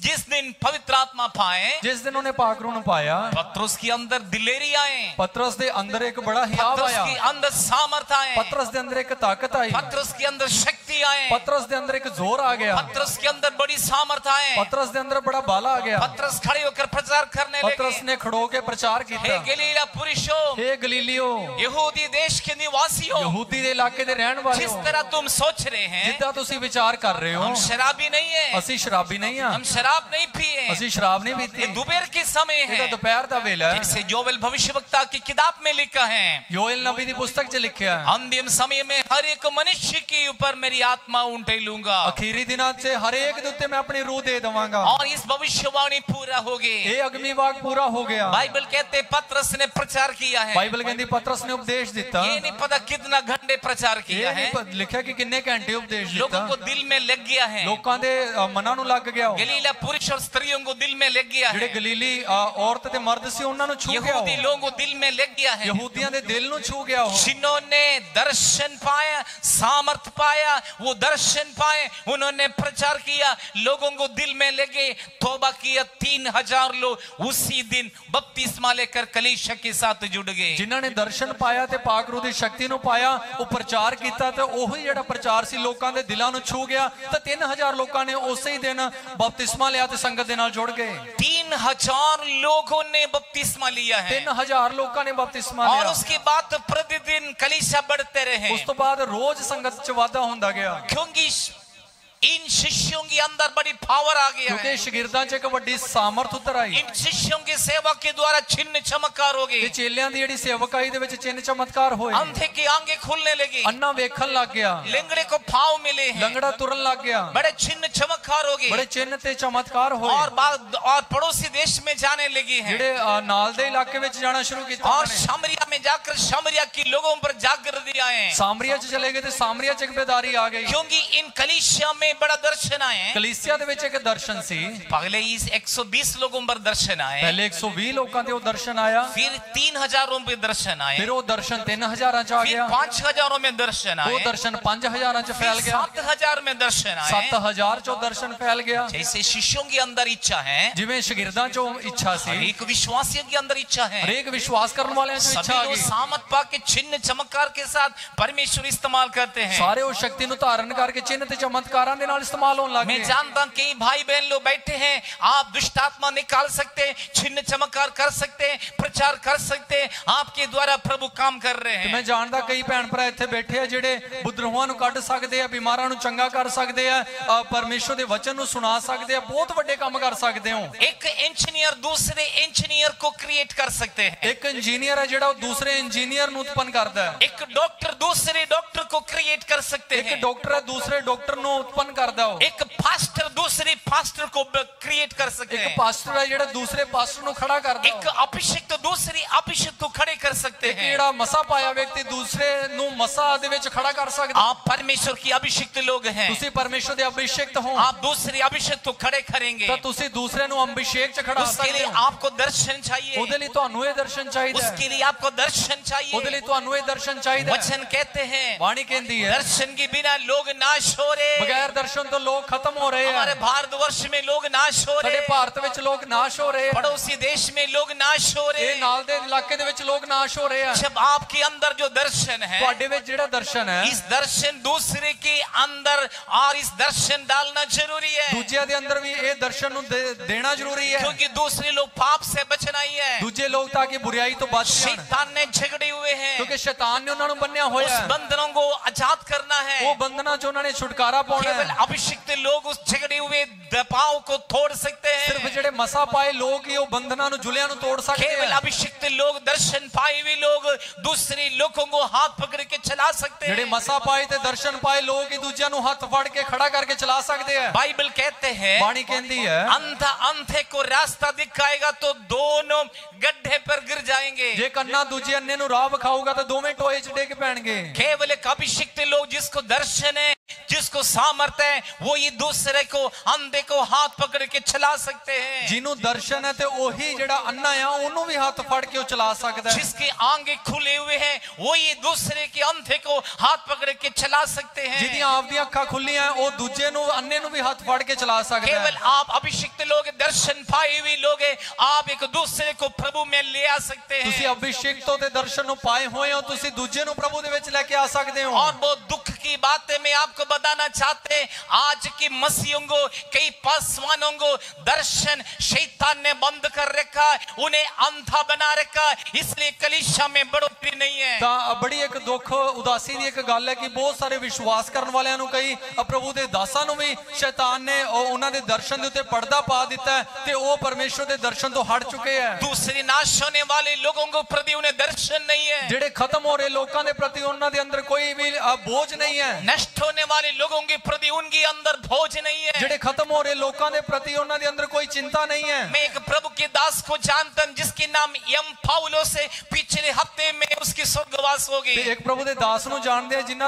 जिस दिन पवित्र आत्मा पाए, ਜਿਸ ਦਿਨ ਉਹਨੇ ਪਾਕ रूह ਨੂੰ ਪਾਇਆ पतरस के अंदर दिलेरी आए, ਪਤਰਸ ਦੇ ਅੰਦਰ ਇੱਕ ਬੜਾ ਹਿਆਵ पतरस ਆਇਆ। के अंदर सामर्थ आए, पतरस ਦੇ ਅੰਦਰ ਇੱਕ ਤਾਕਤ ਆਈ। पतरस के अंदर शक्ति आए, पतरस ਦੇ ਅੰਦਰ ਇੱਕ ਜ਼ੋਰ ਆ ਗਿਆ। पतरस के अंदर बड़ी सामर्थ आए। पतरस ਦੇ ਅੰਦਰ ਬੜਾ ਬਾਲਾ आ गया। पतरस खड़े होकर प्रचार करने पतरस लगे, ने खड़ो के प्रचार हे किया, गलीला पुरुषों, हे गलीलियो यहूदी देश के निवासियों, यहूदी ਦੇ ਇਲਾਕੇ ਦੇ ਰਹਿਣ जिस ਵਾਲਿਓ तरह तुम सोच रहे हैं, ਜਿੱਦਾਂ ਤੁਸੀਂ ਵਿਚਾਰ ਕਰ ਰਹੇ ਹੋ हम शराबी नहीं है, ਅਸੀਂ ਸ਼ਰਾਬੀ ਨਹੀਂ ਆ। हम शराब नहीं पिए, ਅਸੀਂ ਸ਼ਰਾਬ ਨਹੀਂ ये ਪੀਤੀ। दोपहर के समय ਇਹ ਤਾਂ है। ਦੁਪਹਿਰ ਦਾ ਵੇਲਾ ਹੈ। जैसे योवेल भविष्यवक्ता की किताब में लिखा है, योएल नबी ਦੀ ਪੁਸਤਕ 'ਚ ਲਿਖਿਆ ਹੈ अंतिम समय में हर एक मनुष्य के ऊपर मेरी आत्मा उठे लूंगा, ਅਖੀਰੀ ਦਿਨਾਂ 'ਚ ਹਰੇਕ ਦੇ ਉੱਤੇ ਮੈਂ ਆਪਣੀ ਰੂਹ ਦੇ ਦੇਵਾਂਗਾ। और इस भविष्यवाणी पूरा हो गई। ਇਹ ਅਗਮੀ ਵਾਕ ਪੂਰਾ ਹੋ ਗਿਆ। बाइबल कहते पतरस ने प्रचार किया है, ਬਾਈਬਲ ਕਹਿੰਦੀ ਪਤਰਸ ਨੇ ਉਪਦੇਸ਼ ਦਿੱਤਾ। ये नहीं पता कितना घंटे प्रचार किया ਇਹ है, ਨਹੀਂ ਲਿਖਿਆ ਕਿ ਕਿੰਨੇ ਘੰਟੇ ਉਪਦੇਸ਼ लोगों को ਦਿੱਤਾ। दिल में लग गया है, ਲੋਕਾਂ ਦੇ ਮਨਾਂ ਨੂੰ ਲੱਗ ਗਿਆ। गलीला पुरुष और स्त्रियों को दिल में लग गया ਜਿਹੜੇ है, ਗਲੀਲੀ ਔਰਤ ਤੇ ਮਰਦ ਸੀ ਉਹਨਾਂ ਨੂੰ ਛੂ ਗਿਆ। यहूदी लोगों को दिल में लग गया है, ਯਹੂਦੀਆਂ ਦੇ ਦਿਲ ਨੂੰ ਛੂ ਗਿਆ ਉਹ। जिन्होंने दर्शन पाया, सामर्थ पाया, वो दर्शन पाए, उन्होंने प्रचार किया, लोगों को दिल में लगे, तौबा किया। 3000 लोग उसी दिन बपतिस्मा लेकर कलीसिया के साथ जुड़ गए। ਜਿਨ੍ਹਾਂ ਨੇ ਦਰਸ਼ਨ ਪਾਇਆ ਤੇ ਪਾਕ ਰੂਹ ਦੀ ਸ਼ਕਤੀ ਨੂੰ ਪਾਇਆ ਉਹ ਪ੍ਰਚਾਰ ਕੀਤਾ ਤੇ ਉਹੀ ਜਿਹੜਾ ਪ੍ਰਚਾਰ ਸੀ ਲੋਕਾਂ ਦੇ ਦਿਲਾਂ ਨੂੰ ਛੂ ਗਿਆ ਤਾਂ 3000 ਲੋਕਾਂ ਨੇ ਉਸੇ ਹੀ ਦਿਨ ਬਪਤਿਸਮਾ ਲਿਆ ਤੇ ਸੰਗਤ ਦੇ ਨਾਲ ਜੁੜ ਗਏ। 3000 लोगों ने बपतिस्मा लिया है, 3000 ਲੋਕਾਂ ਨੇ ਬਪਤਿਸਮਾ और ਲਿਆ। उसके बाद प्रतिदिन कलीसिया बढ़ते रहे, ਉਸ ਤੋਂ ਬਾਅਦ ਰੋਜ਼ ਸੰਗਤ 'ਚ ਵਾਧਾ ਹੁੰਦਾ ਗਿਆ क्योंकि इन शिष्यों के अंदर बड़ी पावर आ गया ਕਿਉਂਕਿ है। ਸ਼ਾਗਿਰਦਾਂ 'ਚ ਇੱਕ ਵੱਡੀ ਸਾਮਰਥ ਉਤਰ ਆਈ। इन शिष्यों की सेवा के द्वारा चिन्ह चमत्कार हो ਤੇ गए, ਚੇਲਿਆਂ ਦੀ ਜਿਹੜੀ ਸੇਵਕਾਈ ਦੇ ਵਿੱਚ ਚਿੰਨ ਚਮਤਕਾਰ ਹੋਏ। अंधे की आंखें खुलने लगी, ਅੰਨਾ ਵੇਖਣ ਲੱਗ ਗਿਆ, लंगड़े को पांव मिले हैं, ਲੰਗੜਾ ਤੁਰਨ ਲੱਗ ਗਿਆ, बड़े चिन्ह चमत्कार हो ਬੜੇ गए, ਚਿੰਨ ਤੇ ਚਮਤਕਾਰ ਹੋਏ। और पड़ोसी देश में जाने लगे हैं, ਜਿਹੜੇ ਨਾਲ ਦੇ ਇਲਾਕੇ ਵਿੱਚ ਜਾਣਾ ਸ਼ੁਰੂ ਕੀਤਾ और ਉਹਨਾਂ ਨੇ। सामरिया में जाकर सामरिया के लोगों पर जागृति आए, ਸਾਮਰੀਆ 'ਚ ਚਲੇ ਗਏ ਤੇ ਸਾਮਰੀਆ 'ਚ ਇੱਕ ਬੇਦਾਰੀ ਆ ਗਈ। क्योंकि इन कलीसिया में बड़ा दर्शन आए। ਕਲੀਸਿਆ ਦੇ ਵਿੱਚ ਇੱਕ ਦਰਸ਼ਨ ਸੀ। पहले इस 120 लोगों पर दर्शन आए, ਪਹਿਲੇ 120 ਲੋਕਾਂ ਤੇ ਉਹ ਦਰਸ਼ਨ ਆਇਆ। फिर 3000 पे दर्शन आए, ਫਿਰ ਉਹ ਦਰਸ਼ਨ 3000 ਚ ਆ फिर ਗਿਆ। 5000 में दर्शन ਉਹ आए, ਦਰਸ਼ਨ 5000 ਚ फिर ਫੈਲ ਗਿਆ। 7000 में दर्शन आए। 7000 ਚੋਂ ਦਰਸ਼ਨ ਫੈਲ ਗਿਆ। जैसे शिष्यों के अंदर इच्छा है, ਜਿਵੇਂ ਸ਼ਾਗਿਰਦਾਂ ਚੋਂ ਇੱਛਾ ਸੀ, एक विश्वासियों के अंदर इच्छा है, ਹਰੇਕ ਵਿਸ਼ਵਾਸ ਕਰਨ ਵਾਲਿਆਂ ਚੋਂ ਇੱਛਾ सभी ਆ लोग ਗਈ। सामर्थ पाके चिन्ह चमत्कार के साथ परमेश्वर इस्तेमाल करते हैं। ਸਾਰੇ ਉਹ ਸ਼ਕਤੀ ਨੂੰ ਧਾਰਨ ਕਰਕੇ ਚਿੰਨ ਤੇ ਚਮਤਕਾਰਾਂ ਦੇ ਨਾਲ ਇਸਤੇਮਾਲ ਹੋਣ ਲੱਗ मैं ਗਏ। जानता हूं कई भाई बहन लोग बैठे हैं, आप दुष्ट आत्मा निकाल सकते हैं, छिन्न चमत्कार कर सकते हैं, प्रचार कर सकते हैं, आपके द्वारा प्रभु काम कर रहे ਤੇ हैं। ਮੈਂ ਜਾਣਦਾ ਕਈ ਭੈਣ ਭਰਾ ਇੱਥੇ ਬੈਠੇ ਆ ਜਿਹੜੇ ਬੁੱਧਰੂਹਾਂ ਨੂੰ ਕੱਢ ਸਕਦੇ ਆ, ਬਿਮਾਰਾਂ ਨੂੰ ਚੰਗਾ ਕਰ ਸਕਦੇ ਆ, ਪਰਮੇਸ਼ਰ ਦੇ ਵਚਨ ਨੂੰ ਸੁਣਾ ਸਕਦੇ ਆ, ਬਹੁਤ ਵੱਡੇ ਕੰਮ ਕਰ ਸਕਦੇ ਹੋ। एक इंजीनियर दूसरे इंजीनियर को क्रिएट कर सकते हैं, ਇੱਕ ਇੰਜੀਨੀਅਰ ਹੈ ਜਿਹੜਾ ਉਹ ਦੂਸਰੇ ਇੰਜੀਨੀਅਰ ਨੂੰ ਉਤਪੰਨ ਕਰਦਾ ਹੈ। एक डॉक्टर दूसरे डॉक्टर को क्रिएट कर सकते ਇੱਕ हैं, ਡਾਕਟਰ ਹੈ ਦੂਸਰੇ ਡਾਕਟਰ ਨੂੰ ਉਤਪੰਨ ਕਰਦਾ ਉਹ। एक पास्टर दूसरे पास्टर को क्रिएट कर सकते ਇੱਕ हैं, ਪਾਸਟਰ ਹੈ ਜਿਹੜਾ ਦੂਸਰੇ ਪਾਸਟਰ ਨੂੰ ਖੜਾ ਕਰਦਾ एक ਉਹ। अभिषिक्त दूसरी अभिषिक्त को खड़े कर सकते ਇੱਕ हैं। ਜਿਹੜਾ ਮਸਾ ਪਾਇਆ ਵਿਅਕਤੀ ਦੂਸਰੇ ਨੂੰ ਮਸਾ ਦੇ ਵਿੱਚ ਖੜਾ ਕਰ ਸਕਦਾ। आप परमेश्वर की अभिषिक्त लोग हैं, ਤੁਸੀਂ ਪਰਮੇਸ਼ਰ ਦੇ ਅਭਿਸ਼ੇਕਤ ਹੋ आप दूसरी अभिषेक को खड़े करेंगे, ਤਾਂ ਤੁਸੀਂ ਦੂਸਰੇ ਨੂੰ ਅਭਿਸ਼ੇਕ ਚ ਖੜਾ उसके लिए ਸਕਦੇ ਹੋ। आपको दर्शन चाहिए, ਉਹਦੇ ਲਈ ਤੁਹਾਨੂੰ ਇਹ ਦਰਸ਼ਨ ਚਾਹੀਦਾ ਹੈ। उसके लिए आपको दर्शन ਉਹਦੇ चाहिए। ਲਈ ਤੁਹਾਨੂੰ ਇਹ ਦਰਸ਼ਨ ਚਾਹੀਦਾ ਹੈ। वचन कहते हैं ਬਾਣੀ ਕਹਿੰਦੀ ਹੈ दर्शन के बिना लोग नाश हो रहे, ਬਗੈਰ ਦਰਸ਼ਨ ਤੋਂ ਲੋਕ ਖਤਮ ਹੋ ਰਹੇ हमारे ਆ। भारतवर्ष में लोग नाश हो ਸਾਡੇ रहे, ਭਾਰਤ ਵਿੱਚ ਲੋਕ ਨਾਸ਼ ਹੋ ਰਹੇ ਆ। पड़ोसी देश में लोग नाश हो ਇਹ रहे। ਨਾਲ ਦੇ ਇਲਾਕੇ ਦੇ ਵਿੱਚ ਲੋਕ ਨਾਸ਼ ਹੋ ਰਹੇ ਆ। जब आपके अंदर जो दर्शन है, ਤੁਹਾਡੇ ਵਿੱਚ ਜਿਹੜਾ ਦਰਸ਼ਨ ਹੈ इस दर्शन दूसरे के अंदर और इस दर्शन डालना जरूरी है, ਦੂਜਿਆਂ ਦੇ ਅੰਦਰ ਵੀ ਇਹ ਦਰਸ਼ਨ ਨੂੰ ਦੇਣਾ ਜ਼ਰੂਰੀ ਹੈ। क्योंकि दूसरे लोग पाप से बचना ही है। ਦੂਜੇ ਲੋਕ ਤਾਂ ਕਿ ਬੁਰਾਈ ਤੋਂ ਬਚ ਜਾਣ, शैतान ने झगड़े हुए हैं, ਕਿਉਂਕਿ ਸ਼ੈਤਾਨ ਨੇ ਉਹਨਾਂ ਨੂੰ ਬੰਨਿਆ उस ਹੋਇਆ ਹੈ। बंधनों को आजाद करना है। ਉਹ ਬੰਧਨਾਂ ਚ ਉਹਨਾਂ ਨੇ ਛੁਟਕਾਰਾ ਪਾਉਣਾ केवल ਹੈ। अभिषिक्त लोग उस झगड़े हुए दबाव को तोड़ सकते ਸਿਰਫ हैं, ਜਿਹੜੇ ਮਸਾ ਪਾਏ ਲੋਕ ਹੀ ਉਹ ਬੰਧਨਾਂ ਨੂੰ ਜੁਲਿਆਂ ਨੂੰ ਤੋੜ ਸਕਦੇ केवल ਆ। अभिषिक्त लोग दर्शन पाए हुए लोग दूसरे लोगों को हाथ पकड़ के चला सकते ਜਿਹੜੇ हैं। ਮਸਾ ਪਾਏ ਤੇ ਦਰਸ਼ਨ ਪਾਏ ਲੋਕ ਹੀ ਦੂਜਿਆਂ ਨੂੰ ਹੱਥ ਫੜ ਕੇ ਖੜਾ ਕਰਕੇ ਚਲਾ ਸਕਦੇ ਆ। बाइबल कहते हैं ਬਾਣੀ ਕਹਿੰਦੀ ਹੈ अंधा अंधे को रास्ता दिखाएगा तो दोनों गड्ढे पर गिर जाएंगे। ਜੇ ਕੰਨਾ ਦੂਜੇ ਅੰਨੇ ਨੂੰ ਰਾਹ ਵਿਖਾਊਗਾ ਤਾਂ ਦੋਵੇਂ ਟੋਏ ਚ ਡਿੱਗ ਪੈਣਗੇ। केवल एक अभिषिक्त लोग जिसको दर्शन है, जिसको सामर्थ है, वो ये दूसरे को अंधे को हाथ पकड़ के चला सकते हैं। ਜਿਹਨੂੰ ਦਰਸ਼ਨ ਹੈ ਤੇ ਉਹੀ ਜਿਹੜਾ ਅੰਨਾ ਆ ਉਹਨੂੰ ਵੀ ਹੱਥ ਫੜ ਕੇ ਉਹ ਚਲਾ ਸਕਦਾ ਹੈ। जिसके आंखें खुले हुए हैं, वो ये दूसरे के अंधे को हाथ पकड़ के चला सकते हैं। ਜਿਹਦੀਆਂ ਆਪਦੀਆਂ ਅੱਖਾਂ ਖੁੱਲੀਆਂ ਉਹ ਦੂਜੇ ਨੂੰ ਅੰਨੇ ਨੂੰ ਵੀ ਹੱਥ ਫੜ ਕੇ ਚਲਾ ਸਕਦਾ केवल ਹੈ। आप अभिषिक्त लोग, दर्शन पाए हुए लोग हैं, आप एक दूसरे को प्रभु में ले आ सकते ਤੁਸੀਂ हैं। ਅਭਿਸ਼ੇਕ ਤੋਂ ਤੇ ਦਰਸ਼ਨ ਨੂੰ ਪਾਏ ਹੋਏ ਹੋ, ਤੁਸੀਂ ਦੂਜੇ ਨੂੰ ਪ੍ਰਭੂ ਦੇ ਵਿੱਚ ਲੈ ਕੇ ਆ ਸਕਦੇ ਹੋ। और बहुत दुख की बात है, मैं आपको बताना चाहते हैं, आज की मसीहों को, कई पासवानों को दर्शन शैतान ने बंद कर रखा है, उन्हें अंधा बना रखा है, इसलिए कलीसिया में बढ़ोतरी नहीं है। ਤਾਂ ਬੜੀ ਇੱਕ ਦੁੱਖ ਉਦਾਸੀ ਦੀ ਇੱਕ ਗੱਲ ਹੈ ਕਿ ਬਹੁਤ ਸਾਰੇ ਵਿਸ਼ਵਾਸ ਕਰਨ ਵਾਲਿਆਂ ਨੂੰ, ਕਈ ਪ੍ਰਭੂ ਦੇ ਦਾਸਾਂ ਨੂੰ ਵੀ ਸ਼ੈਤਾਨ ਨੇ ਉਹਨਾਂ ਦੇ ਦਰਸ਼ਨ ਦੇ ਉੱਤੇ ਪਰਦਾ ਪਾ ਦਿੱਤਾ ਹੈ ਤੇ ਉਹ ਪਰਮੇਸ਼ਰ ਦੇ ਦਰਸ਼ਨ ਤੋਂ ਹਟ ਚੁੱਕੇ ਹੈ। दूसरे नाश होने वाले लोगों को प्रति उन्हें दर्शन नहीं है, ਜਿਹੜੇ ਖਤਮ ਹੋ ਰਹੇ ਲੋਕਾਂ ਦੇ ਪ੍ਰਤੀ ਉਹਨਾਂ ਦੇ ਅੰਦਰ ਕੋਈ ਵੀ ਬੋਝ ਨਹੀਂ ਹੈ। नष्ट होने वाले लोगों के प्रति उनके अंदर भोज नहीं है। ਜਿਹੜੇ ਖਤਮ ਹੋ ਰਹੇ ਲੋਕਾਂ ਦੇ ਪ੍ਰति ਉਹਨਾਂ ਦੇ ਅੰਦਰ ਕੋਈ ਚਿੰਤਾ ਨਹੀਂ ਹੈ। मैं एक प्रभु के दास को जानता हूं जिसके नाम एम पाउलो से पिछले हफ्ते में उसकी स्वर्गवास हो ਤੇ गई। ਇੱਕ ਪ੍ਰਭੂ ਦੇ ਦਾਸ ਨੂੰ ਜਾਣਦੇ ਆ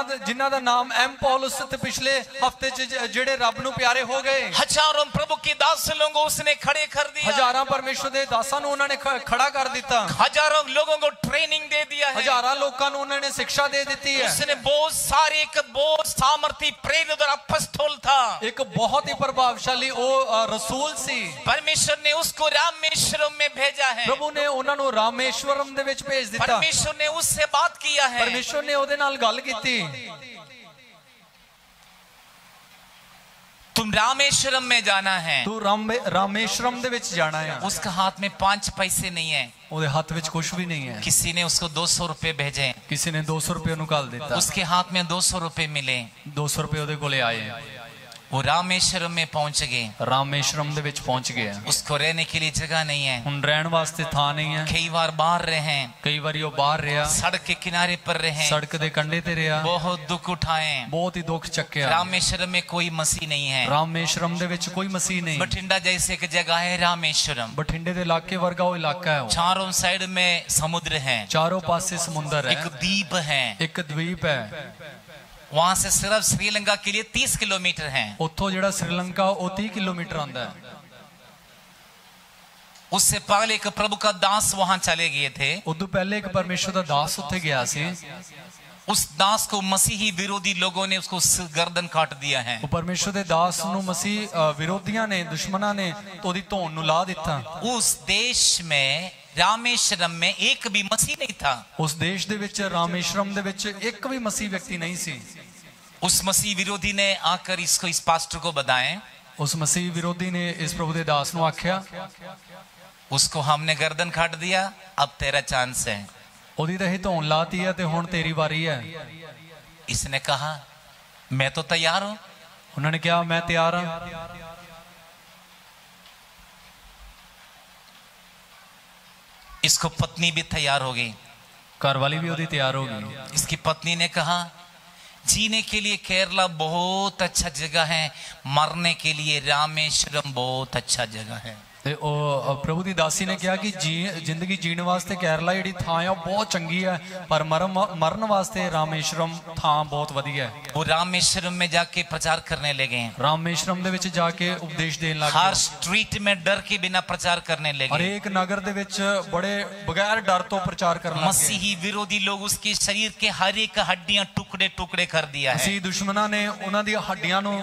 ਜਿਨ੍ਹਾਂ ਦਾ ਨਾਮ ਐਮ ਪੌਲਸ ਤੇ ਪਿਛਲੇ ਹਫਤੇ ਚ ਜਿਹੜੇ ਰੱਬ ਨੂੰ ਪਿਆਰੇ ਹੋ ਗਏ। हजारों प्रभु के दास लोगों को उसने खड़े कर दिया, ਹਜ਼ਾਰਾਂ ਪਰਮੇਸ਼ਰ ਦੇ ਦਾਸਾਂ ਨੂੰ ਉਹਨਾਂ ਨੇ ਖੜਾ ਕਰ ਦਿੱਤਾ। हजारों लोगों को ट्रेनिंग दे दिया है, ਹਜ਼ਾਰਾਂ ਲੋਕਾਂ ਨੂੰ ਉਹਨਾਂ ਨੇ ਸਿੱਖਿਆ ਦੇ ਦਿੱਤੀ ਹੈ। उसने बहुत सारे, एक बहुत सामर्थी प्रेरित और अपostल था। ਇੱਕ ਬਹੁਤ ਹੀ ਪ੍ਰਭਾਵਸ਼ਾਲੀ ਉਹ ਰਸੂਲ ਸੀ। परमेश्वर ने उसको रामेश्वरम में भेजा है, ਪ੍ਰਭੂ ਨੇ ਉਹਨਾਂ ਨੂੰ ਰਾਮੇਸ਼ਵਰਮ ਦੇ ਵਿੱਚ ਭੇਜ ਦਿੱਤਾ। परमेश्वर ने उससे बात किया है। ਪਰਮੇਸ਼ਰ ਨੇ ਉਹਦੇ ਨਾਲ ਗੱਲ ਕੀਤੀ। तुम रामेश्वरम में जाना है, ਤੂੰ ਰਾਮੇਸ਼ਵਰਮ ਦੇ ਵਿੱਚ ਜਾਣਾ ਹੈ। उसका हाथ में 5 पैसे नहीं है, ਉਹਦੇ ਹੱਥ ਵਿੱਚ ਕੁਝ ਵੀ ਨਹੀਂ ਹੈ। किसी ने उसको 200 रुपए भेजे, ਕਿਸੇ ਨੇ 200 ਰੁਪਏ ਉਹਨੂੰ ਘੱਲ ਦਿੱਤਾ। उसके हाथ में 200 रुपए मिले, 200 ਰੁਪਏ ਉਹਦੇ ਕੋਲੇ ਆਏ। वो रामेश्वरम में पहुंच गए। ਰਾਮੇਸ਼ਵਰਮ ਦੇ ਵਿੱਚ ਪਹੁੰਚ ਗਿਆ। उसको रहने के लिए जगह नहीं है, ਹੁਣ ਰਹਿਣ ਵਾਸਤੇ ਥਾਂ ਨਹੀਂ ਹੈ। कई बार बाहर रहे हैं, ਕਈ ਵਾਰੀ ਉਹ ਬਾਹਰ ਰਿਹਾ, सड़क के किनारे पर रहे, ਸੜਕ ਦੇ ਕੰਢੇ ਤੇ ਰਿਹਾ, बहुत दुख उठाए। ਬਹੁਤ ਹੀ ਦੁੱਖ ਚੱਕਿਆ। रामेश्वरम में कोई मसीह नहीं है, ਰਾਮੇਸ਼ਵਰਮ ਦੇ ਵਿੱਚ ਕੋਈ ਮਸੀਹ ਨਹੀਂ। बठिंडा जैसे एक जगह है रामेश्वरम, ਬਠਿੰਡੇ ਦੇ ਇਲਾਕੇ ਵਰਗਾ ਉਹ ਇਲਾਕਾ ਹੈ। ਉਹ चारों साइड में समुद्र है, ਚਾਰੋਂ ਪਾਸੇ ਸਮੁੰਦਰ एक ਹੈ, द्वीप है, ਇੱਕ द्वीप ਹੈ। वहां से सिर्फ श्रीलंका के लिए 30 किलोमीटर है। ਉੱਥੋਂ ਜਿਹੜਾ श्रीलंका ਉਹ 30 किलोमीटर आंदा है। उससे पहले एक प्रभु का दास वहां चले गए थे, ਉਦੋਂ ਪਹਿਲੇ ਇੱਕ ਪਰਮੇਸ਼ਰ ਦਾ ਦਾਸ ਉੱਥੇ ਗਿਆ ਸੀ। उस दास को मसीही विरोधी लोगों ने उसको गर्दन काट दिया है। ਉਹ ਪਰਮੇਸ਼ਰ ਦੇ ਦਾਸ ਨੂੰ ਮਸੀਹ ਵਿਰੋਧੀਆਂ ਨੇ, ਦੁਸ਼ਮਣਾਂ ਨੇ ਉਹਦੀ ਧੌਣ ਨੂੰ ਲਾ ਦਿੱਤਾ। उस देश में रामेश्वरम में एक भी मसीह नहीं था। ਉਸ ਦੇਸ਼ ਦੇ ਵਿੱਚ ਰਾਮੇਸ਼ਵਰਮ ਦੇ ਵਿੱਚ ਇੱਕ ਵੀ ਮਸੀਹ ਵਿਅਕਤੀ ਨਹੀਂ ਸੀ। उस मसीह विरोधी ने आकर इसको इस पास्टर को बताएं, उस मसीह विरोधी ने इस प्रभु दे दास नूं आख्या, उसको हमने गर्दन काट दिया, अब तेरा चांस है। ओदी तां धौन लाती है ते हुण तेरी वारी है। इसने कहा मैं तो तैयार हूं। उन्होंने कहा मैं तैयार हां। इसको पत्नी भी तैयार हो गई, घरवाली भी ओदी तैयार हो गई। इसकी पत्नी ने कहा जीने के लिए केरला बहुत अच्छा जगह है, मरने के लिए रामेश्वरम बहुत अच्छा जगह है। ते ओ प्रभु दी दासी ने कहा कि जिंदगी जीने वास्ते केरला जिहड़ी थां है बहुत चंगी है, पर मरण वास्ते रामेश्वरम थां बहुत वधिया है। वो रामेश्वरम में जाके प्रचार करने लगे हैं। रामेश्वरम दे विच जाके उपदेश देन लग हर गए। स्ट्रीट में डर के बिना प्रचार करने लगे। हर एक नगर दे विच बड़े बगैर डर तो प्रचार करने लगे। मसीही विरोधी लोग उसके शरीर के हर एक हड्डियां टुकड़े टुकड़े कर दिया है। मसीह दुश्मनां ने उन्हां दी हड्डियां नूं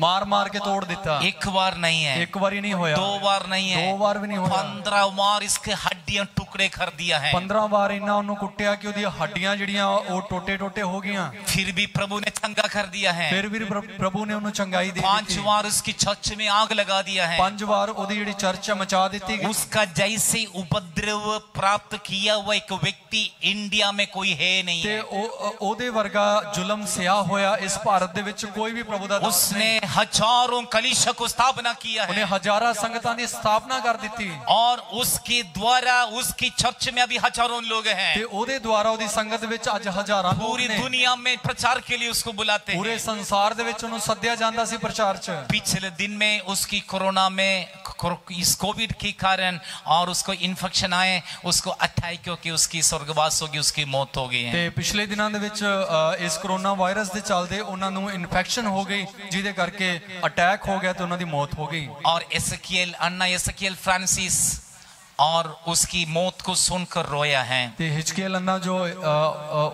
मार मार के तोड़ दिता। एक बार नहीं है, एक बार ही नहीं होया, 2 बार नहीं है, 2 बार भी नहीं होया, 15 बार इसके हड्डियां टुकड़े कर दिया है। 15 बार इन्ना उन्होंने कुटिया कि उहदी हड्डियां जिहड़ियां ओ टोटे टोटे हो गईयां। फिर भी प्रभु ने चंगा कर दिया है। फिर भी प्रभु ने उन्हें चंगाई दी। 5 बार उसकी चर्च में आग लगा दिया है। 5 बार उहदी जिहड़ी चर्च मचा दी गई। उसका जैसे उपद्रव प्राप्त किया हुआ एक व्यक्ति इंडिया में कोई है नहीं ते है। ओदे वर्गा जुल्म सिया होया इस भारत दे विच कोई भी प्रभु दा दास उसने नहीं। हजारों कलीसिया को स्थापना किया है उन्हें हजारां संगतां दी स्थापना कर दी। और उसके द्वारा उसकी चर्च में अभी हजारों लोग हैं। ते ओदे द्वारा ओदी संगत विच अज हजारां लोग पूरी ने। दुनिया में प्रचार के लिए उसको बुलाते पूरे हैं। संसार दे विच उन्हें सद्या जांदा सी प्रचार च। पिछले दिन में उसकी कोरोना में इस कोविड के कारण और उसको इन्फेक्शन आए, उसको अटैक क्योंकि उसकी स्वर्गवास होगी, उसकी मौत हो गई है। ते पिछले दिनों दे विच इस कोरोना वायरस दे चलदे उन्हां नूं इन्फेक्शन हो गई, जिहदे करके अटैक हो गया तो उन्हां दी मौत हो गई। और अन्ना एसकीएल फ्रांसिस और उसकी मौत को सुनकर रोया है। ते हिजकियल अन्ना जो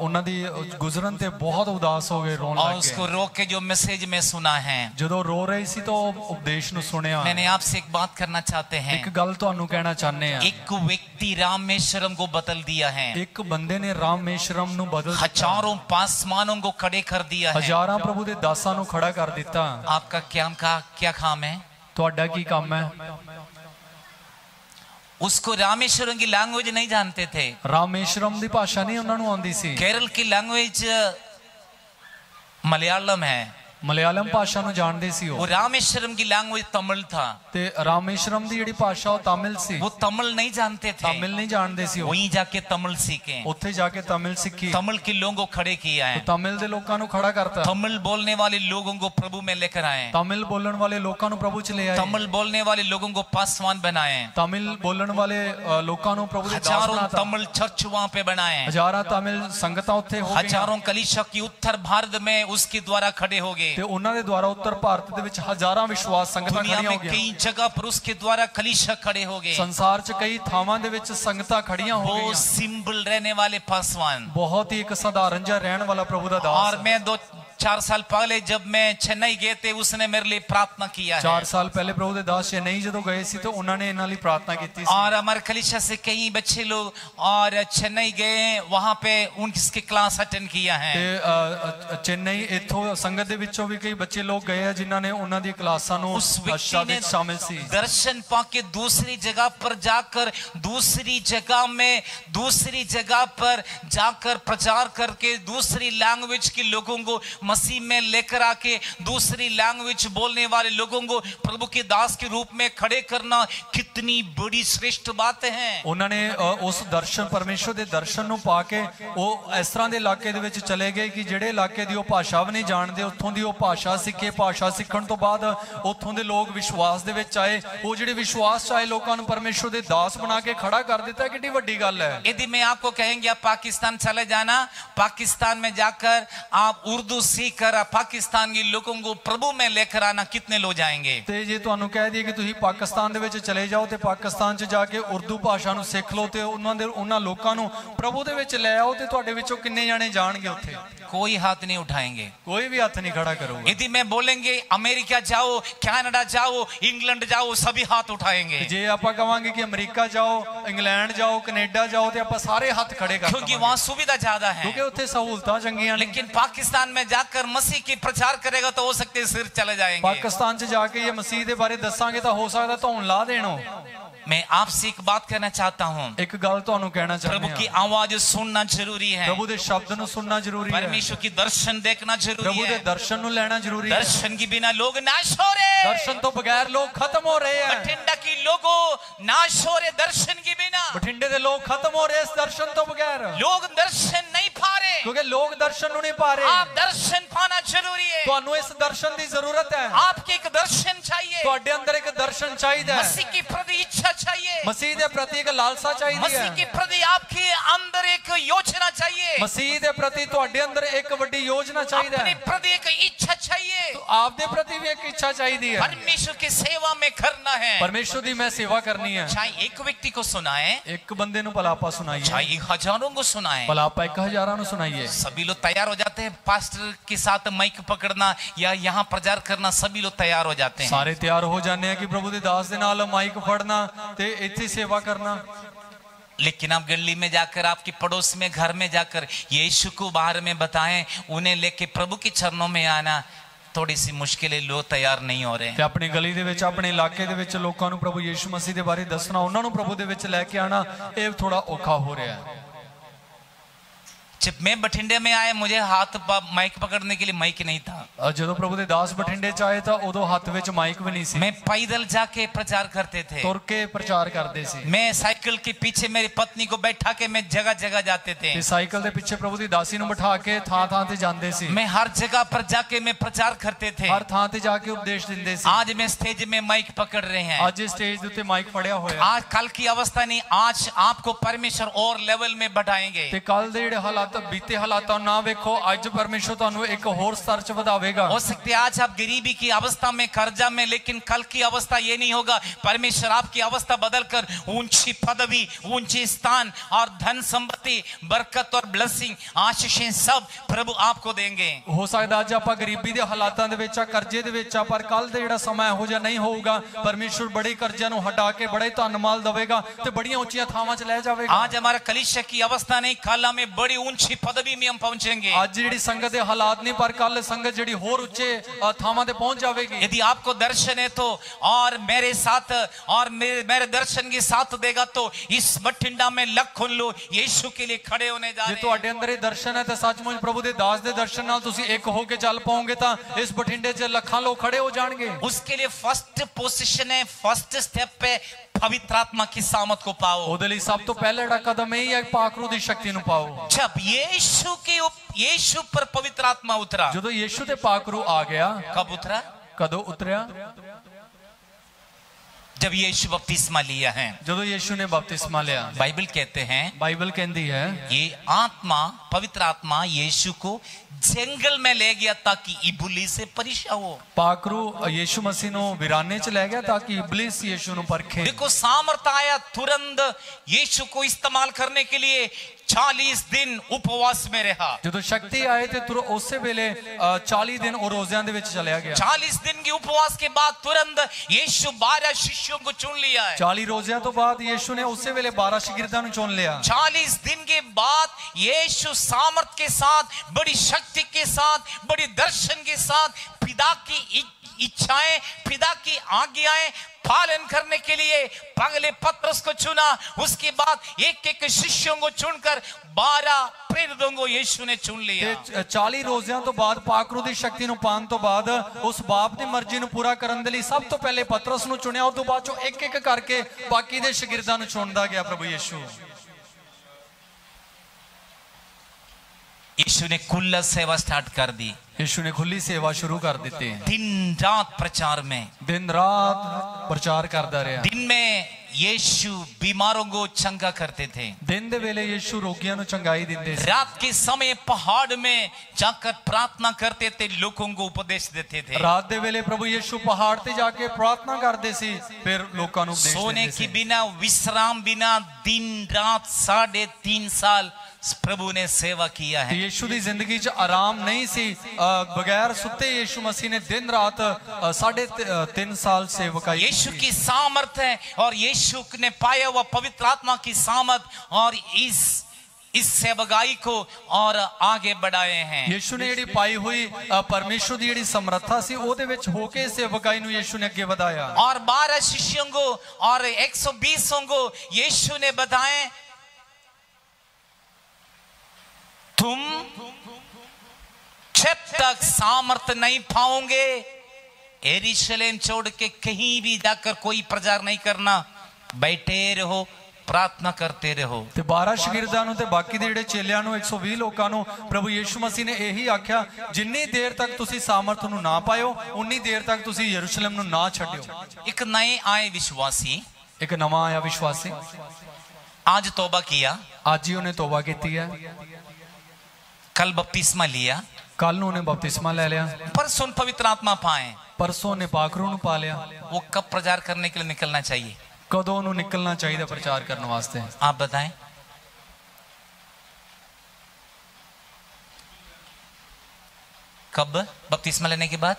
उन्हां दी गुजरन ते बहुत उदास हो गए, रोन और लग उसको गए। रो के जो मैसेज में सुना है, जदों रो रही सी तो उपदेश नूं सुनिया। मैंने आपसे एक बात करना चाहते हैं। एक गल तुहानूं कहना चाहते हैं। एक व्यक्ति रामेश्वरम को बदल दिया है। एक बंदे ने रामेश्वरम नूं बदल दिता। हजारों पासवानों को खड़े कर दिया है। हजारां प्रभु दे दासां नूं खड़ा कर दिता। आपका क्या काम है? तुहाडा की काम है? उसको रामेश्वरम की लैंग्वेज नहीं जानते थे। रामेश्वरम दी भाषा नहीं उन्हां नूं आंदी सी। केरल की लैंग्वेज मलयालम है। मलयालम भाषा नूं जानदे सी वो रामेश्वरम की लैंग्वेज तमिल था। ते रामेश्वरम दी जिहड़ी भाषा ओ तमिल सी। वो तमिल नहीं जानते थे। तमिल नहीं जानदे सी। वहीं जाके तमिल सीखे, उत्थे जाके तमिल सीखी। तमिल के लोगों को खड़े किया है। तमिल दे लोकां नूं खड़ा करता। तमिल बोलने वाले लोगों को प्रभु में लेकर आए। तमिल बोलण वाले लोकां नूं प्रभु च ले आए। तमिल बोलने वाले लोगों को पासवान बनाए। तमिल बोलण वाले लोकां नूं प्रभु दे दास हजारों बनाता। तमिल चर्च वहां पे बनाए। हजारां तमिल संगतां उत्थे हो गईयां। हजारों कलीसिया की उत्तर भारत में उसके द्वारा खड़े हो गए। ते उन्हां दे द्वारा उत्तर भारत दे विच हजारां विश्वास संगतां दुनिया खड़ियां में हो गईयां। कई जगह पर उसके द्वारा कलीसिया खड़े हो गए। संसार च कई थावां दे विच संगतां खड़ियां हो वो गईयां। सिंपल रहने वाले पासवान, बहुत ही एक साधारण जा रहन वाला प्रभु दा दास। और मैं 2-4 साल पहले जब मैं चेन्नई गए थे, उसने मेरे लिए प्रार्थना किया है। 4 साल पहले प्रभु दे दास चेन्नई जदों गए सी तो उन्होंने इन्हां लई प्रार्थना कीती सी। और हमारे कलीसिया से कई बच्चे लोग और चेन्नई गए, वहां पे उनकी क्लास अटेंड किया है। ते चेन्नई इथों संगत दे विचों भी कई बच्चे लोग गए हैं जिन्हां ने उन्हां दी क्लासां नूं उस व्यक्ति ने शामिल सी। दर्शन पाके दूसरी जगह पर जाकर दूसरी जगह पर जाकर प्रचार करके दूसरी लैंग्वेज के लोगों को मसीह में लेकर आके दूसरी लैंग्वेज बोलने वाले लोगों को प्रभु के दास के रूप में खड़े करना कितनी बड़ी श्रेष्ठ बात है। उन्होंने उस दर्शन परमेश्वर दे दर्शन नूं पाके वो इस तरह दे इलाके दे विच चले गए कि ਜਿਹੜੇ ਇਲਾਕੇ ਦੀ ਉਹ ਭਾਸ਼ਾ ਵੀ ਨਹੀਂ ਜਾਣਦੇ ਉੱਥੋਂ ਦੀ ਉਹ ਭਾਸ਼ਾ ਸਿੱਖੇ। ਭਾਸ਼ਾ ਸਿੱਖਣ ਤੋਂ ਬਾਅਦ ਉੱਥੋਂ ਦੇ ਲੋਕ ਵਿਸ਼ਵਾਸ ਦੇ ਵਿੱਚ ਆਏ। ਉਹ ਜਿਹੜੇ ਵਿਸ਼ਵਾਸ ਚ ਆਏ ਲੋਕਾਂ ਨੂੰ परमेश्वर ਦੇ ਦਾਸ ਬਣਾ ਕੇ खड़ा कर देता। कितनी बड़ी गल है। यदि मैं आपको कहेंगे आप पाकिस्तान चले जाना, पाकिस्तान में जाकर आप उर्दू सीखकर पाकिस्तान के लोगों को प्रभु में लेकर आना, कितने लोग जाएंगे? ਤੇ ਜੇ ਤੁਹਾਨੂੰ ਕਹਿ ਦਈਏ ਕਿ ਤੁਸੀਂ ਪਾਕਿਸਤਾਨ ਦੇ ਵਿੱਚ ਚਲੇ ਜਾਓ ਤੇ ਪਾਕਿਸਤਾਨ 'ਚ ਜਾ ਕੇ ਉਰਦੂ ਭਾਸ਼ਾ ਨੂੰ ਸਿੱਖ ਲਓ ਤੇ ਉਹਨਾਂ ਲੋਕਾਂ ਨੂੰ ਪ੍ਰਭੂ ਦੇ ਵਿੱਚ ਲੈ ਆਓ ਤੇ ਤੁਹਾਡੇ ਵਿੱਚੋਂ ਕਿੰਨੇ ਜਾਣੇ ਜਾਣਗੇ ਉੱਥੇ? कोई हाथ नहीं उठाएंगे, कोई भी हाथ नहीं खड़ा करूंगा। यदि मैं बोलेंगे अमेरिका जाओ, कनाडा जाओ, इंग्लैंड जाओ, सभी हाथ उठाएंगे। जे आप कहांगे कि अमेरिका जाओ, इंग्लैंड जाओ, कनेडा जाओ, तो आप सारे हाथ खड़े कर क्योंकि वहां सुविधा ज्यादा है, क्योंकि उत्थे सहूलतां चंगियां ने। लेकिन पाकिस्तान में जाकर मसीह की प्रचार करेगा तो हो सकते हैं सिर चले जाएंगे। पाकिस्तान च जाके ये मसीह दे बारे दसांगे तो हो सकता धौन ला देनो। मैं आपसे एक बात कहना चाहता हूँ, एक गल तुहानू कहना चाहते प्रभु की आवाज सुनना जरूरी है, प्रभु दे शब्द नु सुनना जरूरी है, परमेश्वर की दर्शन देखना जरूरी प्रभु दे है। दर्शन नु लेना जरूरी है। दर्शन के बिना लोग नाश हो रहे, दर्शन तो बगैर लोग खत्म हो रहे हैं। बठिंडा की लोगों नाश हो रहे दर्शन के बिना, बठिंडे दे लोग खत्म हो रहे इस दर्शन तो बगैर, लोग दर्शन नहीं पा रहे, क्योंकि लोग दर्शन नु नहीं पा रहे। आप दर्शन पाना जरूरी है, तुहानू इस दर्शन की जरूरत है। आपके एक दर्शन चाहिए, तुहाडे अंदर एक दर्शन चाहिए, मसीह के प्रति इच्छा चाहिए, मसीह दे प्रति एक लालसा चाहिए, मसीह के प्रति आपके अंदर एक योजना चाहिए, मसीह दे प्रति तुहाडे अंदर एक बड़ी योजना चाहिए, अपने प्रति एक इच्छा चाहिए, तो आप दे प्रति भी एक इच्छा चाहिए है। परमेश्वर की सेवा में करना है, परमेश्वर दी मैं सेवा करनी है। चाहे एक व्यक्ति को सुनाए, एक बंदे नु भला आपा सुनाइए, चाहे हजारों को सुनाए, भला आपा 1000 नु सुनाइए। सभी लोग तैयार हो जाते हैं पास्टर के साथ माइक पकड़ना या यहाँ प्रचार करना, सभी लोग तैयार हो जाते हैं, सारे तैयार हो जाने हैं कि प्रभु दे दास दे नाल माइक फड़ना ते इत्थे सेवा करना। लेकिन आप गली में जाकर, आपके पड़ोस में, घर में जाकर यीशु को बाहर में बताएं, उन्हें लेके प्रभु के चरणों में आना थोड़ी सी मुश्किल है, लोग तैयार नहीं हो रहे। ते अपनी गली दे विच, अपने इलाके दे विच लोकां नू प्रभु यीशु मसीह दे बारे दसना, उन्हां नू प्रभु दे विच लेके आना, ये थोड़ा औखा हो रहा है। जब मैं बठिंडे में आया, मुझे हाथ माइक पकड़ने के लिए माइक नहीं था। जो प्रभु दे दास बठिंडे च आए था उदों हाथ विच माइक भी नहीं सी। मैं पैदल जाके प्रचार करते थे, तुर के प्रचार करते सी। मैं साइकिल के पीछे मेरी पत्नी को बैठा के मैं जगह जगह जाते थे, साइकिल दे पीछे प्रभु दी दासी नू बिठा के थां थां ते जांदे सी। मैं हर जगह पर जाके मैं प्रचार करते थे, हर थां ते जाके उपदेश दिंदे सी। आज मैं स्टेज में माइक पकड़ रहे हैं, आज स्टेज दे उत्ते माइक फड़िया होया। आज कल की अवस्था नहीं, आज आपको परमेश्वर और लेवल में बढ़ाएंगे। ते कल दे जेड़े हालात, बीते हालात ना वेखो, आज परमेश्वर तुहानू एक होर स्तर च वधावेगा। हो सकती है आज आप गरीबी की अवस्था में, कर्जा में, लेकिन कल की अवस्था ये नहीं होगा। परमेश्वर आपकी अवस्था बदलकर ऊंची पदवी, ऊंची स्थान और धन संपत्ति, बरकत और ब्लेसिंग, आशीषें सब प्रभु आपको देंगे। हो सकता अज आप गरीबी के हालातों दे विच, कर्जे दे विच, पर कल दे जेड़ा समय हो जा नहीं होगा, परमेश्वर बड़े कर्जियां नू हटा के बड़े धन माल देवेगा ते बड़ियां ऊंचियां थावां च ले जावेगा। आज हमारा कलीसिया की अवस्था नहीं, कल हमें बड़ी ऊंची पदवी में हम पहुंचेंगे। आज जी संगत के हालात नहीं, पर कल संगत जी होर उच्चे थावां ते पहुंच जाएगी। यदि आपको दर्शन है तो, और मेरे साथ, और मेरे दर्शन के साथ देगा तो इस बठिंडा में लाखों लोग यीशु के लिए खड़े होने जा रहे हैं। जे तुहाडे अंदर ये दर्शन है तो सचमुच प्रभु दे दास दे दर्शन नाल तुसी एक होके चल पाओगे, तो इस बठिंडे च लाखां लोग खड़े हो जाएंगे। उसके लिए फर्स्ट पोजीशन है, फर्स्ट स्टेप पे पवित्र आत्मा की सामत को पाओ। ओदे लई सब तो पहले ड़ा कदम यही है पाकरू दी शक्ति नु पाओ। जब यीशु पर पवित्र आत्मा उतरा, जो यीशु ते पाकरू आ गया, कब उतरा? कदों उतरिया? जब यीशु बपतिस्मा लिया है, जो यीशु ने बपतिस्मा लिया। बाइबल कहते हैं, बाइबल कहती है, ये आत्मा, पवित्र आत्मा यीशु को जंगल में ले गया ताकि इबलीस से परेशान हो। पाकरू यीशु मसीह नो वीराने च ले गया ताकि इबलीस यीशु नु परखे। देखो सामर्थ आया, तुरंत यीशु को इस्तेमाल करने के लिए 40 दिन उपवास में रहा। जो शक्ति आए थे तुरंत उस वेले 40 दिन और रोज़ियां दे विच चलिया गया। 40 दिन के उपवास के बाद तुरंत यीशु 12 शिष्यों को चुन लिया है। 40 रोज़ियां तो बाद यीशु ने उस वेले 12 शागिर्दां नु चुन लिया। 40 दिन के बाद यीशु सामर्थ के साथ, बड़ी शक्ति के साथ, बड़ी दर्शन के साथ पिता की इच्छाएं, पिता की आज्ञाएं पालन करने के लिए पहले पतरस को चुना, उसके बाद एक एक शिष्यों को चुनकर 12 प्रेरितों को यीशु ने चुन लिया। 40 रोज़ियां तो बाद पाकरू दी शक्ति नु पान तो बाद उस बाप दी मर्जी नु पूरा करन दे लई सब तो पहले पतरस नु चुनिया, उस तो बाद चो एक एक करके बाकी दे शागिर्दां नु चुनदा गया प्रभु यीशु। यीशु ने खुला सेवा स्टार्ट कर दी। यीशु ने खुली सेवा शुरू कर दी है। दिन रात प्रचार में, दिन रात प्रचार करता रहा। दिन में यीशु बीमारों को चंगा करते थे, दिन दे वेले यीशु रोगियों नु चंगाई दिंदे थे। रात के समय पहाड़ में जाकर प्रार्थना करते थे, लोगों को उपदेश देते थे। रात दे वेले प्रभु यीशु पहाड़ ते जाके प्रार्थना करते सी, फिर लोकां नु उपदेश देते थे। सोने के बिना, विश्राम बिना दिन रात 3.5 साल प्रभु ने सेवा किया ਤੇ है। ਯੀਸ਼ੂ ਦੀ ਜ਼ਿੰਦਗੀ 'ਚ ਆਰਾਮ ਨਹੀਂ ਸੀ। ਬਗੈਰ ਸੁੱਤੇ ਯੀਸ਼ੂ ਮਸੀਹ ਨੇ ਦਿਨ ਰਾਤ 3.5 ਸਾਲ ਸੇਵਕਾਈ यीशु ਕੀਤੀ। की सामर्थ है और यीशु ने पाया हुआ पवित्र आत्मा की सामर्थ और इस सेवकाई को और आगे बढ़ाए हैं। ਯੀਸ਼ੂ ਨੇ ਜਿਹੜੀ ਪਾਈ ਹੋਈ ਪਰਮੇਸ਼ਰ ਦੀ ਜਿਹੜੀ ਸਮਰੱਥਾ ਸੀ ਉਹਦੇ ਵਿੱਚ ਹੋ ਕੇ ਸੇਵਕਾਈ ਨੂੰ ਯੀਸ਼ੂ ਨੇ ਅੱਗੇ ਵਧਾਇਆ। और 12 शिष्यों को और 120 को यीशु ने बताए, तुम जब तक सामर्थ नहीं पाओगे यरूशलेम छोड़ के कहीं भी जाकर कोई प्रचार नहीं करना, बैठे रहो, प्रार्थना करते रहो। ਤੇ 12 ਸ਼ਾਗਿਰਦਾਂ ਨੂੰ ਤੇ ਬਾਕੀ ਦੇ ਜਿਹੜੇ ਚੇਲਿਆਂ ਨੂੰ 120 ਲੋਕਾਂ ਨੂੰ ਪ੍ਰਭੂ ਯੀਸ਼ੂ ਮਸੀਹ ਨੇ ਇਹੀ ਆਖਿਆ, ਜਿੰਨੀ ਦੇਰ ਤੱਕ ਤੁਸੀਂ ਸਾਮਰਥ ਨੂੰ ਨਾ ਪਾਇਓ ਉਨੀ ਦੇਰ ਤੱਕ ਤੁਸੀਂ ਯਰੂਸ਼ਲਮ ਨੂੰ ਨਾ ਛੱਡਿਓ। एक नए आए विश्वासी ਇੱਕ ਨਵਾਂ ਆਇਆ ਵਿਸ਼ਵਾਸੀ आज तौबा किया, ਅੱਜ ਹੀ ਉਹਨੇ ਤੋਬਾ ਕੀਤੀ ਹੈ, कल बपतिस्मा लिया, ਕੱਲ ਨੂੰ ਉਹਨੇ ਬਪਤਿਸਮਾ ਲੈ ਲਿਆ, परसों पवित्र आत्मा पाए, ਪਰਸੋਂ ਉਹਨੇ ਪਾਕਰੂ ਨੂੰ ਪਾ ਲਿਆ। वो कब प्रचार करने के लिए निकलना चाहिए? ਕਦੋਂ ਉਹਨੂੰ ਨਿਕਲਣਾ ਚਾਹੀਦਾ ਪ੍ਰਚਾਰ ਕਰਨ ਵਾਸਤੇ? आप बताएं। कब? बपतिस्मा लेने के बाद,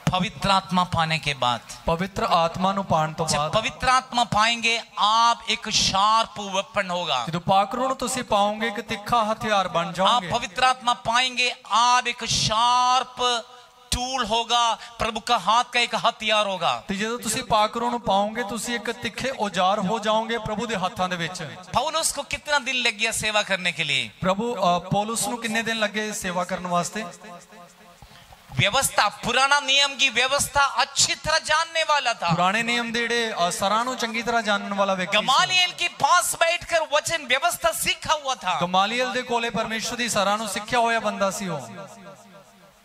पवित्र आत्मा पाने के बाद। ਪਵਿੱਤਰ ਆਤਮਾ ਨੂੰ ਪਾਣ ਤੋਂ जब ਬਾਅਦ पवित्र आत्मा पाएंगे आप एक शार्प वेपन होगा। ਜਦੋਂ ਪਾਕਰੂ ਨੂੰ ਤੁਸੀਂ ਪਾਓਗੇ ਇੱਕ ਤਿੱਖਾ ਹਥਿਆਰ ਬਣ आप ਜਾਓਗੇ। पवित्र आत्मा पाएंगे आप एक शार्प टूल होगा, प्रभु का हाथ का एक हथियार होगा। ਤੇ ਜਦੋਂ ਤੁਸੀਂ ਪਾਕਰੂ ਨੂੰ ਪਾਓਗੇ ਤੁਸੀਂ ਇੱਕ ਤਿੱਖੇ ਔਜ਼ਾਰ ਹੋ ਜਾਓਗੇ ਪ੍ਰਭੂ ਦੇ ਹੱਥਾਂ ਦੇ ਵਿੱਚ। पौलुस को कितना दिन लग गया सेवा करने के लिए? ਪ੍ਰਭੂ ਪੌਲੁਸ ਨੂੰ ਕਿੰਨੇ ਦਿਨ ਲੱਗੇ ਸੇਵਾ ਕਰਨ ਵਾਸਤੇ? व्यवस्था, पुराना नियम की व्यवस्था अच्छी तरह जानने वाला था। ਪੁਰਾਣੇ ਨਿਯਮ ਦੇ ਜਿਹੜੇ ਸਰਾਂ ਨੂੰ ਚੰਗੀ ਤਰ੍ਹਾਂ ਜਾਣਨ ਵਾਲਾ ਵਿਅਕਤੀ ਸੀ। गमालियल के पास बैठकर वचन व्यवस्था सीखा हुआ था। ਗਮਾਲੀਅਲ ਦੇ ਕੋਲੇ ਪਰਮੇਸ਼ਰ ਦੀ ਸਰਾਂ ਨੂੰ ਸਿੱਖਿਆ ਹੋਇਆ ਬੰਦਾ ਸੀ ਉਹ।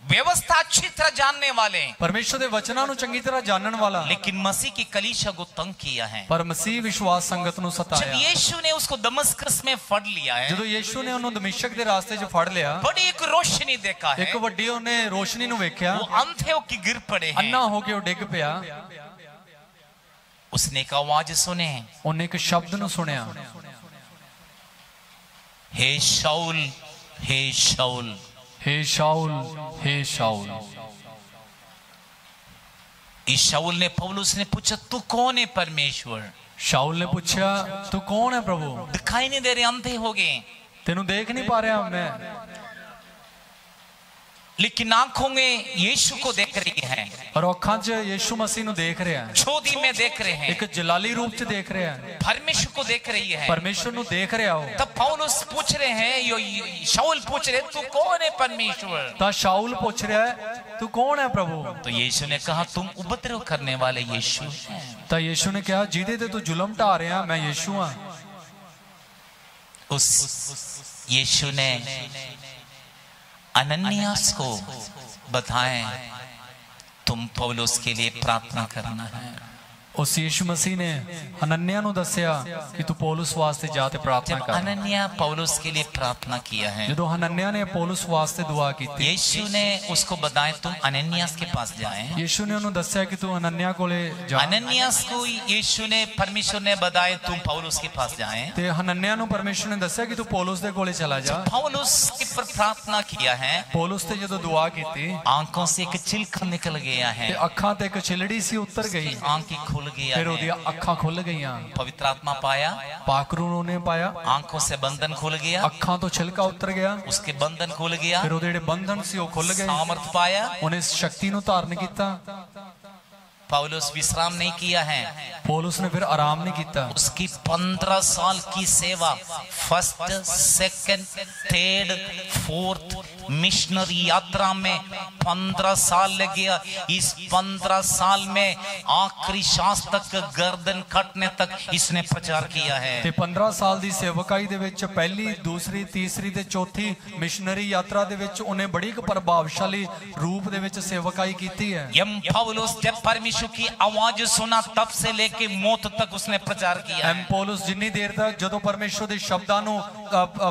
व्यवस्था अच्छी तरह जानने वाले, ਪਰਮੇਸ਼ਰ ਦੇ ਵਚਨਾਂ ਨੂੰ ਚੰਗੀ ਤਰ੍ਹਾਂ ਜਾਣਨ ਵਾਲਾ। लेकिन मसीह की कलीसिया को तंग किया है। ਪਰ ਮਸੀਹ ਵਿਸ਼ਵਾਸ ਸੰਗਤ ਨੂੰ जब ਸਤਾਇਆ। यीशु ने उसको दमस्कस में फड़ लिया है, ਜਦੋਂ ਯੀਸ਼ੂ ਨੇ ਉਹਨੂੰ ਦਮਿਸ਼ਕ ਦੇ ਰਾਸਤੇ 'ਚ ਫੜ ਲਿਆ, बड़ी एक रोशनी देखा है, ਇੱਕ ਵੱਡੀ ਉਹਨੇ ਰੋਸ਼ਨੀ ਨੂੰ ਵੇਖਿਆ। वो अंधे की गिर पड़े ਅੰਨਾ हैं। ਹੋ ਕੇ ਉਹ ਡਿੱਗ ਪਿਆ। उसने एक आवाज सुने, ਉਹਨੇ ਇੱਕ ਸ਼ਬਦ ਨੂੰ ਸੁਣਿਆ, हे शाऊल, हे शाऊल। हे शाऊल, हे शाऊल। इस शाऊल ने, पौलुस ने पूछा, तू कौन है परमेश्वर? शाऊल ने पूछा तू कौन है प्रभु? दिखाई नहीं दे रहे, अंधे हो गए, तेनू देख नहीं पा रहा मैं, लेकिन आंखों में यीशु को देख रही है, और अखां च यीशु मसीह नु देख रहा है, ज्योति में देख रहे हैं, एक जलाली रूप च देख रहा है, परमेश्वर को देख रही है। परमेश्वर नु देख रहा हो। तब पौलुस पूछ रहे हैं, यो शाऊल पूछ रहे, तू कौन है परमेश्वर? ता शाऊल पूछ रहा है तू कौन है प्रभु? तो यीशु ने कहा, तुम उपद्रव करने वाले यीशु हैं। ता यीशु ने कहा, जिदे ते तू जुल्म ढा रहा मैं यीशु हां। उस यीशु ने अनन्यास को बताएं, तुम पौलुस के लिए प्रार्थना करना है। उस यीशु मसीह ने हनन्याह नु दस्या कि तू पौलुस वास्ते जा ते प्रार्थना जब कर। अनन्याह पौलुस के लिए प्रार्थना किया है, जदों हनन्याह ने पौलुस वास्ते दुआ की थी, यीशु ने उसको बताया, तुम अनन्यास के पास जाएं। यीशु ने उन्हें दस्या कि तू हनन्याह कोले जा। अनन्यास को यीशु ने, परमेश्वर ने बताया, तुम पौलुस के पास जाएं। ते हनन्याह नु परमेश्वर ने दस्या कि तू पौलुस दे कोले चला जा। पौलुस के पर प्रार्थना किया है, पौलुस ते जदों दुआ की थी, आंखों से एक चिलका निकल गया है, ते अखां ते एक चिलड़ी सी उतर गई, आंखें खुल गया फिर ओदी है, अखां खुल गईयां, पवित्र आत्मा पाया, पाकरू ने पाया, आंखों से बंधन खुल गया, अखां तो छिलका उतर गया, उसके बंधन खुल गया, फिर ओदे जेड़े बंधन सी ओ खुल गए, सामर्थ पाया। उन्हें शक्ति नु धारण कीता। पौलुस विश्राम नहीं किया है, पौलुस ने फिर आराम नहीं कीता। उसकी 15 साल की सेवा, first, second, third, fourth missionary यात्रा में 15 साल लग गया। इस 15 साल में आखिरी सांस तक, गर्दन कटने तक इसने प्रचार किया है। ते 15 साल दी सेवकाई दे विच पहली, दूसरी, तीसरी ते चौथी मिशनरी यात्रा दे विच उन्हें बड़ी प्रभावशाली रूप दे विच सेवकाई कीती है। यम पौलुस जब परमेश्वर की आवाज सुना, तब से लेके मौत तक उसने प्रचार किया है। पौलुस जिन्नी देर तक जदों परमेश्वर दे शब्दां नूं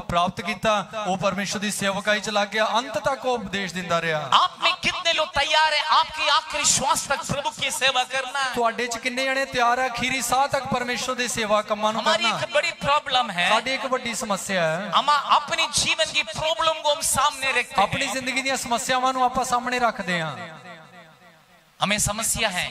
प्राप्त कीता, वो परमेश्वर दी सेवकाई च लग गया। ਲੱਗਿਆ ਅੰਤ ਤੱਕ ਉਹ ਉਪਦੇਸ਼ ਦਿੰਦਾ ਰਿਹਾ। आप में कितने लोग तैयार है आपकी आखिरी श्वास तक प्रभु की सेवा करना? ਤੁਹਾਡੇ ਚ ਕਿੰਨੇ ਜਣੇ ਤਿਆਰ ਹੈ ਅਖੀਰੀ ਸਾਹ ਤੱਕ ਪਰਮੇਸ਼ਰ ਦੀ ਸੇਵਾ ਕੰਮਾਂ ਨੂੰ हमारी ਕਰਨਾ? एक बड़ी प्रॉब्लम है, ਸਾਡੀ ਇੱਕ ਵੱਡੀ ਸਮੱਸਿਆ ਹੈ, हम अपनी जीवन की प्रॉब्लम को हम सामने रखते ਆਪਣੀ हैं। ਜ਼ਿੰਦਗੀ ਦੀਆਂ ਸਮੱਸਿਆਵਾਂ ਨੂੰ ਆਪਾਂ ਸਾਹਮਣੇ ਰੱਖਦੇ ਹਾਂ। हमें समस्या है,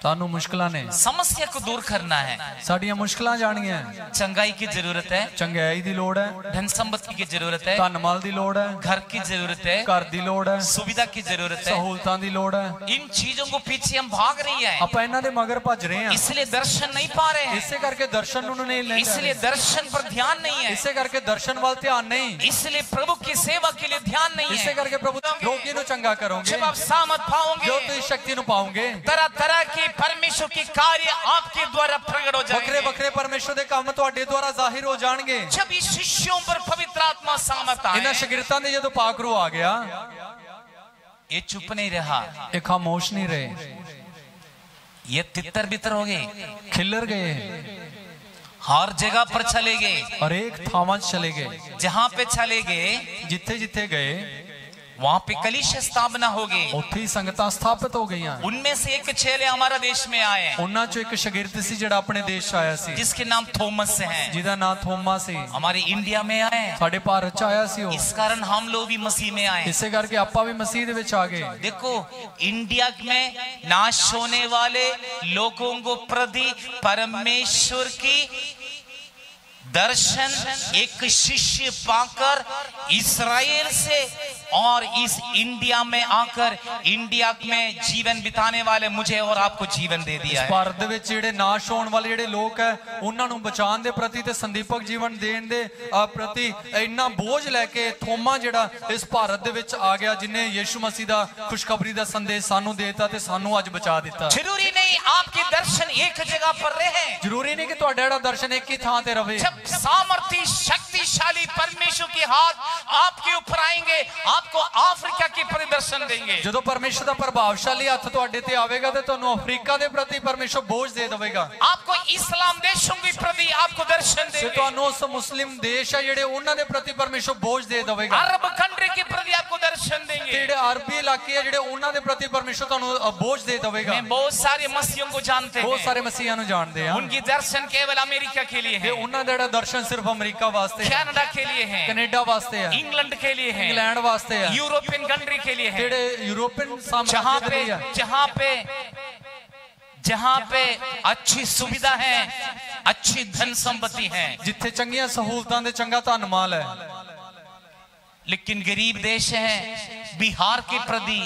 ਸਾਨੂੰ ਮੁਸ਼ਕਲਾਂ ਨੇ, समस्या को दूर करना है। ਸਾਡੀਆਂ ਮੁਸ਼ਕਲਾਂ ਜਾਣੀਆਂ, चंगाई की जरूरत है, ਚੰਗਿਆਈ ਦੀ ਲੋੜ ਹੈ, धन संपत्ति की जरूरत है, ਧਨ ਮਾਲ ਦੀ ਲੋੜ ਹੈ, घर की जरूरत है, ਘਰ ਦੀ ਲੋੜ ਹੈ, सुविधा की जरूरत है। ਸਹੂਲਤਾਂ ਦੀ ਲੋੜ ਹੈ। इन चीजों को पीछे हम भाग रही है, ਆਪਾਂ ਇਹਨਾਂ ਦੇ ਮਗਰ ਭੱਜ ਰਹੇ ਹਾਂ, इसलिए दर्शन नहीं पा रहे हैं, ਇਸੇ ਕਰਕੇ ਦਰਸ਼ਨ ਨੂੰ ਨਹੀਂ ਲੈ इसलिए दर्शन पर ध्यान नहीं है, ਇਸੇ ਕਰਕੇ ਦਰਸ਼ਨ ਵੱਲ ਧਿਆਨ ਨਹੀਂ, इसलिए प्रभु की सेवा के लिए ध्यान नहीं ਇਸੇ है। ਕਰਕੇ ਪ੍ਰਭੂ ਯੋਗੀ ਨੂੰ ਚੰਗਾ ਕਰੋਗੇ जब आप सामर्थ ਜੋ पाओगे, ਤੁਸੀਂ ਸ਼ਕਤੀ ਨੂੰ ਪਾਓਗੇ, तरह तरह के परमेश्वर के कार्य आपके द्वारा प्रकट हो ਵੱਖਰੇ जाएंगे। ਵੱਖਰੇ ਪਰਮੇਸ਼ਰ ਦੇ ਕੰਮ ਤੁਹਾਡੇ ਦੁਆਰਾ ਜ਼ਾਹਿਰ ਹੋ ਜਾਣਗੇ। जब इस शिष्यों पर पवित्र आत्मा सामर्थ ਇਹਨਾਂ आए, ਸ਼ਾਗਿਰਦਾਂ ਦੇ ਜਦੋਂ ਪਾਕਰੂ ਆ ਗਿਆ, ये चुप नहीं रहा, ਇਹ ਖਾਮੋਸ਼ ਨਹੀਂ ਰਹੇ, ये तितर बितर हो गए, ਖਿੱਲਰ ਗਏ, हर जगह पर चले गए, ਹਰੇਕ ਥਾਵਾਂ 'ਚ ਚਲੇ ਗਏ, जहां पे चले गए ਜਿੱਥੇ ਜਿੱਥੇ ਗਏ वहां पे कलीसिया स्थापना हो गई। ਉੱਥੇ ਹੀ ਸੰਗਤਾਂ ਸਥਾਪਿਤ ਹੋ ਗਈਆਂ। उनमें से एक चेले हमारा देश में आए, ਉਹਨਾਂ 'ਚੋਂ ਇੱਕ ਸ਼ਾਗਿਰਦ ਸੀ ਜਿਹੜਾ ਆਪਣੇ ਦੇਸ਼ 'ਚ ਆਇਆ ਸੀ, जिसके नाम थॉमस है, ਜਿਹਦਾ ਨਾਂ ਥੋਮਾ ਸੀ, हमारे इंडिया में आए। ਸਾਡੇ ਭਾਰਤ 'ਚ ਆਇਆ ਸੀ ਉਹ। इस कारण हम लोग भी मसीह में आए। ਇਸੇ ਕਰਕੇ ਆਪਾਂ ਵੀ ਮਸੀਹ ਦੇ ਵਿੱਚ ਆ ਗਏ। देखो, इंडिया में नाश होने वाले लोगों को प्रति परमेश्वर की दर्शन एक शिष्य पाकर इस्राएल से और इस इंडिया में आकर इंडिया में जीवन बिताने वाले मुझे और आपको जीवन दे दिया है। ਭਾਰਤ ਦੇ ਵਿੱਚ ਜਿਹੜੇ ਨਾਸ਼ ਹੋਣ ਵਾਲੇ ਜਿਹੜੇ ਲੋਕ ਹੈ ਉਹਨਾਂ ਨੂੰ ਬਚਾਉਣ ਦੇ ਪ੍ਰਤੀ ਤੇ ਸੰਦੀਪਕ ਜੀਵਨ ਦੇਣ ਦੇ ਪ੍ਰਤੀ ਇੰਨਾ ਬੋਝ ਲੈ ਕੇ ਥੋਮਾ ਜਿਹੜਾ ਇਸ ਭਾਰਤ ਦੇ ਵਿੱਚ ਆ ਗਿਆ, ਜਿਨੇ ਯਿਸੂ ਮਸੀਹ ਦਾ ਖੁਸ਼ਖਬਰੀ ਦਾ ਸੰਦੇਸ਼ ਸਾਨੂੰ ਦੇਤਾ ਤੇ ਸਾਨੂੰ ਅੱਜ ਬਚਾ ਦਿੱਤਾ। जरूरी नहीं आपके दर्शन एक जगह पर रहे, ਜ਼ਰੂਰੀ ਨਹੀਂ ਕਿ ਤੁਹਾਡਾ ਜਿਹੜਾ ਦਰਸ਼ਨ ਇੱਕ ਹੀ ਥਾਂ ਤੇ ਰਵੇ। जब सामर्थी शक्तिशाली परमेश्वर के हाथ आपके ऊपर आएंगे, आपको अफ्रीका के परिदर्शन देंगे। ਜਦੋਂ ਪਰਮੇਸ਼ਰ ਦਾ ਪ੍ਰਭਾਵਸ਼ਾਲੀ ਹੱਥ ਤੁਹਾਡੇ ਤੇ ਆਵੇਗਾ ਤੇ ਤੁਹਾਨੂੰ ਅਫਰੀਕਾ ਦੇ ਪ੍ਰਤੀ ਪਰਮੇਸ਼ਰ ਬੋਝ ਦੇ ਦੇਵੇਗਾ। आपको इस्लाम देशों के प्रति आपको दर्शन ਤੇ देंगे, ਤੁਹਾਨੂੰ ਉਸ ਮੁਸਲਿਮ ਦੇਸ਼ ਆ ਜਿਹੜੇ ਉਹਨਾਂ ਦੇ ਪ੍ਰਤੀ ਪਰਮੇਸ਼ਰ ਬੋਝ ਦੇ ਦੇਵੇਗਾ। अरब कंट्री के प्रति आपको दर्शन ਤੇ देंगे। ਜਿਹੜੇ ਅਰਬੀ ਇਲਾਕੇ ਆ ਜਿਹੜੇ ਉਹਨਾਂ ਦੇ ਪ੍ਰਤੀ ਪਰਮੇਸ਼ਰ ਤੁਹਾਨੂੰ ਬੋਝ ਦੇ ਦੇਵੇਗਾ। मैं बहुत सारे मसीहों को जानते ਬਹੁਤ हैं, ਸਾਰੇ ਮਸੀਹਾਂ ਨੂੰ ਜਾਣਦੇ ਆ उनकी दर्शन केवल अमेरिका के लिए ਤੇ है, ਉਹਨਾਂ ਦਾ ਜਿਹੜਾ ਦਰਸ਼ਨ ਸਿਰਫ ਅਮਰੀਕਾ ਵਾਸਤੇ ਹੈ, कनाडा के लिए है, ਕੈਨੇਡਾ ਵਾਸਤੇ ਹੈ, इंग्लैंड के लिए है, ਇੰਗਲੈਂਡ ਵਾਸਤੇ ਹੈ, यूरोपियन कंट्री के लिए है, ਜਿਹੜੇ ਯੂਰੋਪੀਅਨ जहां ਸਾਮਰਾज्य पे ਦੇ ਆ, जहां पे अच्छी सुविधा है, अच्छी धन संपत्ति है, ਜਿੱਥੇ ਚੰਗੀਆਂ ਸਹੂਲਤਾਂ ਦੇ ਚੰਗਾ ਧਨ ਮਾਲ ਹੈ। लेकिन गरीब देश है, बिहार के प्रति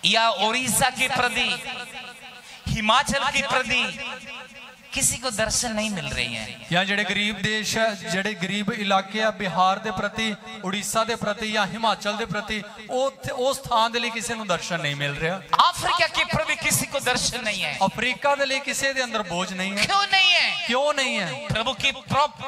या उड़ीसा के प्रति, हिमाचल के प्रति किसी को दर्शन नहीं मिल रही है। ਜਾਂ ਜਿਹੜੇ ਗਰੀਬ ਦੇਸ਼ ਹੈ, ਜਿਹੜੇ ਗਰੀਬ ਇਲਾਕੇ ਆ ਬਿਹਾਰ ਦੇ ਪ੍ਰਤੀ, ਉੜੀਸਾ ਦੇ ਪ੍ਰਤੀ ਜਾਂ ਹਿਮਾਚਲ ਦੇ ਪ੍ਰਤੀ, ਉਸ ਥਾਂ ਦੇ ਲਈ ਕਿਸੇ ਨੂੰ ਦਰਸ਼ਨ ਨਹੀਂ ਮਿਲ ਰਿਹਾ। अफ्रीका के प्रति किसी को दर्शन नहीं है। ਅਫਰੀਕਾ ਦੇ ਲਈ ਕਿਸੇ ਦੇ ਅੰਦਰ ਬੋਝ ਨਹੀਂ ਹੈ। क्यों नहीं है? ਕਿਉਂ ਨਹੀਂ ਹੈ? प्रभु की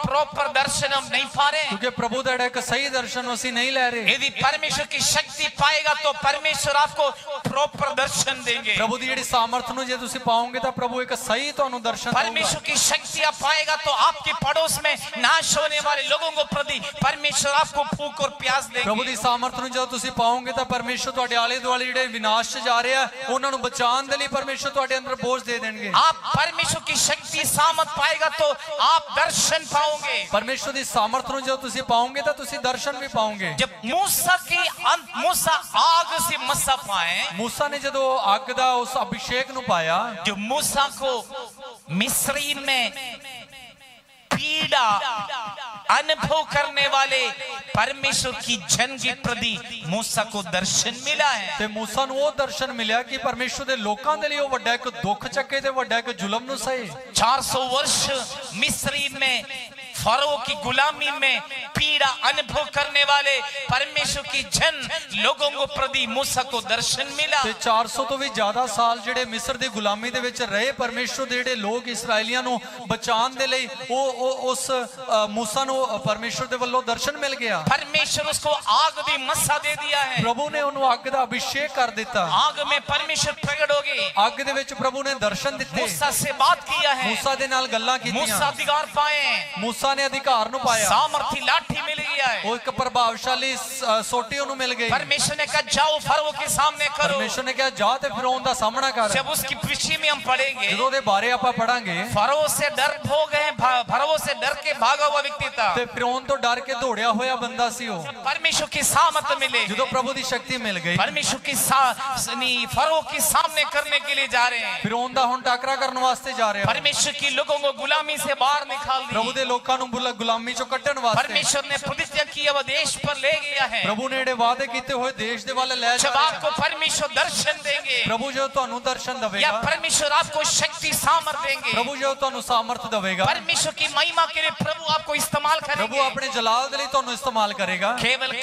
प्रॉपर दर्शन हम नहीं पा रहे हैं। ਕਿਉਂਕਿ ਪ੍ਰਭੂ ਦਾ ਜਿਹੜਾ ਇੱਕ ਸਹੀ ਦਰਸ਼ਨ ਅਸੀਂ ਨਹੀਂ ਲੈ ਰਹੇ। यदि परमेश्वर की शक्ति पाएगा तो परमेश्वर आपको प्रॉपर दर्शन देंगे। ਪ੍ਰਭੂ ਦੀ ਜਿਹੜੀ ਸਾਮਰਥ ਨੂੰ ਜੇ ਤੁਸੀਂ ਪਾਓਗੇ ਤਾਂ ਪ੍ਰਭੂ ਇੱਕ ਸਹੀ ਤੁਹਾਨੂੰ ਦਰਸ਼ਨ ਦੇਊਗਾ। परमेश्वर की शक्ति आप पाएगा तो आपके पड़ोस में नाश होने वाले लोगों को प्रति परमेश्वर आपको भूख और प्यास देंगे। ਪ੍ਰਭੂ ਦੀ ਸਾਮਰਥ ਨੂੰ ਜਦੋਂ ਤੁਸੀਂ ਪਾਓਗੇ ਤਾਂ ਪਰਮੇਸ਼ਰ ਤੁਹਾਡੇ ਆਲੇ ਦੁਆਲੇ ਜਿਹੜੇ ਵਿਨਾਸ਼ 'ਚ ਜਾ ਰਹੇ ਆ ਉਹਨਾਂ ਨੂੰ ਬਚਾਉਣ ਦੇ ਲਈ ਪਰਮੇਸ਼ਰ ਤੁਹਾਡੇ ਅੰਦਰ ਬੋਝ ਦੇ ਦੇਣਗੇ। आप परमेश्वर की शक्ति सामर्थ पाएगा तो आप दर्शन पाओगे। ਪਰਮੇਸ਼ਰ ਦੀ ਸਾਮਰਥ ਨੂੰ ਜਦੋਂ ਤੁਸੀਂ ਪਾਓਗੇ ਤਾਂ ਤੁਸੀਂ ਦਰਸ਼ਨ ਵੀ ਪਾਓਗੇ। जब मूसा आग से मसा पाए, मूसा ने ਜਦੋਂ ਅੱਗ ਦਾ ਉਸ ਅਭਿਸ਼ੇਕ ਨੂੰ ਪਾਇਆ, जो मूसा को मिस्री में पीड़ा अनुभव करने वाले परमेश्वर की जन के प्रति मूसा को दर्शन मिला है। ਤੇ मूसा ਨੂੰ ਉਹ ਦਰਸ਼ਨ ਮਿਲਿਆ ਕਿ ਪਰਮੇਸ਼ਰ ਦੇ ਲੋਕਾਂ ਦੇ ਲਈ ਉਹ ਵੱਡਾ ਇੱਕ ਦੁੱਖ ਚੱਕੇ ਤੇ ਵੱਡਾ ਇੱਕ ਜ਼ੁਲਮ ਨੂੰ ਸਹੇ। 400 वर्ष मिस्री में फरो की गुलामी में पीड़ा अनुभव करने वाले परमेश्वर की जन लोगों को प्रति मूसा को दर्शन मिला। ਤੇ 400 ਤੋਂ ਵੀ ਜ਼ਿਆਦਾ ਸਾਲ ਜਿਹੜੇ ਮਿਸਰ ਦੀ ਗੁਲਾਮੀ ਦੇ ਵਿੱਚ ਰਹੇ ਪਰਮੇਸ਼ਰ ਦੇ ਜਿਹੜੇ ਲੋਕ ਇਸਰਾਇਲੀਆਂ ਨੂੰ ਬਚਾਉਣ ਦੇ ਲਈ ਉਹ ਉਸ मूसा ਨੂੰ ਪਰਮੇਸ਼ਰ ਦੇ ਵੱਲੋਂ ਦਰਸ਼ਨ ਮਿਲ ਗਿਆ। परमेश्वर उसको आग भी मसा दे दिया है। ਪ੍ਰਭੂ ਨੇ ਉਹਨੂੰ ਅੱਗ ਦਾ ਅਭਿਸ਼ੇਕ ਕਰ ਦਿੱਤਾ। आग में परमेश्वर प्रकट हो गए। ਅੱਗ ਦੇ ਵਿੱਚ ਪ੍ਰਭੂ ਨੇ ਦਰਸ਼ਨ ਦਿੱਤੇ। मूसा से बात किया है। मूसा ਦੇ ਨਾਲ ਗੱਲਾਂ ਕੀਤੀਆਂ। मूसा अधिकार पाए। मूसा ने अधिकार ਨੂੰ ਪਾਇਆ। सामर्थी लाठी मिल गया। लिया है। ਉਹ ਇੱਕ ਪ੍ਰਭਾਵਸ਼ਾਲੀ ਸੋਟੀ ਉਹਨੂੰ ਮਿਲ ਗਈ। परमेश्वर ने कहा जाओ फरो के सामने करो। परमेश्वर ने कहा जा ते फिरौन ਦਾ ਸਾਹਮਣਾ ਕਰ। जब उसकी पीछे में हम पढ़ेंगे, ਜਦੋਂ ਦੇ ਬਾਰੇ ਆਪਾਂ ਪੜਾਂਗੇ, फरो से डर हो गए, फरो से डर के भागा हुआ व्यक्ति था। ਤੇ ਫਿਰੌਨ ਤੋਂ ਡਰ ਕੇ ਦੌੜਿਆ ਹੋਇਆ ਬੰਦਾ ਸੀ ਉਹ। परमेश्वर की सामर्थ मिले, ਜਦੋਂ ਪ੍ਰਭੂ ਦੀ ਸ਼ਕਤੀ ਮਿਲ ਗਈ, परमेश्वर की फरो के सामने करने के लिए जा रहे हैं। ਫਿਰੌਨ ਦਾ ਹੁਣ ਟਾਕਰਾ ਕਰਨ ਵਾਸਤੇ ਜਾ ਰਿਹਾ। परमेश्वर की लोगों को गुलामी से बाहर निकाल ਪ੍ਰਭੂ दिया। ਦੇ ਲੋਕਾਂ ਨੂੰ ਗੁਲਾਮੀ ਚੋਂ ਕੱਢਣ ਵਾਸਤੇ परमेश्वर ने प्रतिज्ञा किया वह देश पर ले गया है। ਪ੍ਰਭੂ ਨੇ ਜਿਹੜੇ ਵਾਅਦੇ ਕੀਤੇ ਹੋਏ ਦੇਸ਼ ਦੇ ਵੱਲ ਲੈ ਜਾ जब ਰਿਹਾ। आपको परमेश्वर दर्शन देंगे, ਪ੍ਰਭੂ ਜੋ ਤੁਹਾਨੂੰ ਦਰਸ਼ਨ या ਦੇਵੇਗਾ, परमेश्वर आपको शक्ति सामर्थ देंगे, ਪ੍ਰਭੂ ਜੋ ਤੁਹਾਨੂੰ ਸਾਮਰਥ ਦੇਵੇਗਾ, परमेश्वर की महिमा के लिए प्रभु आपको इस्तेमाल ਪ੍ਰਭੂ करेंगे। ਆਪਣੇ ਜਲਾਲ ਦੇ ਲਈ ਤੁਹਾਨੂੰ ਇਸਤੇਮਾਲ ਕਰੇਗਾ। केवल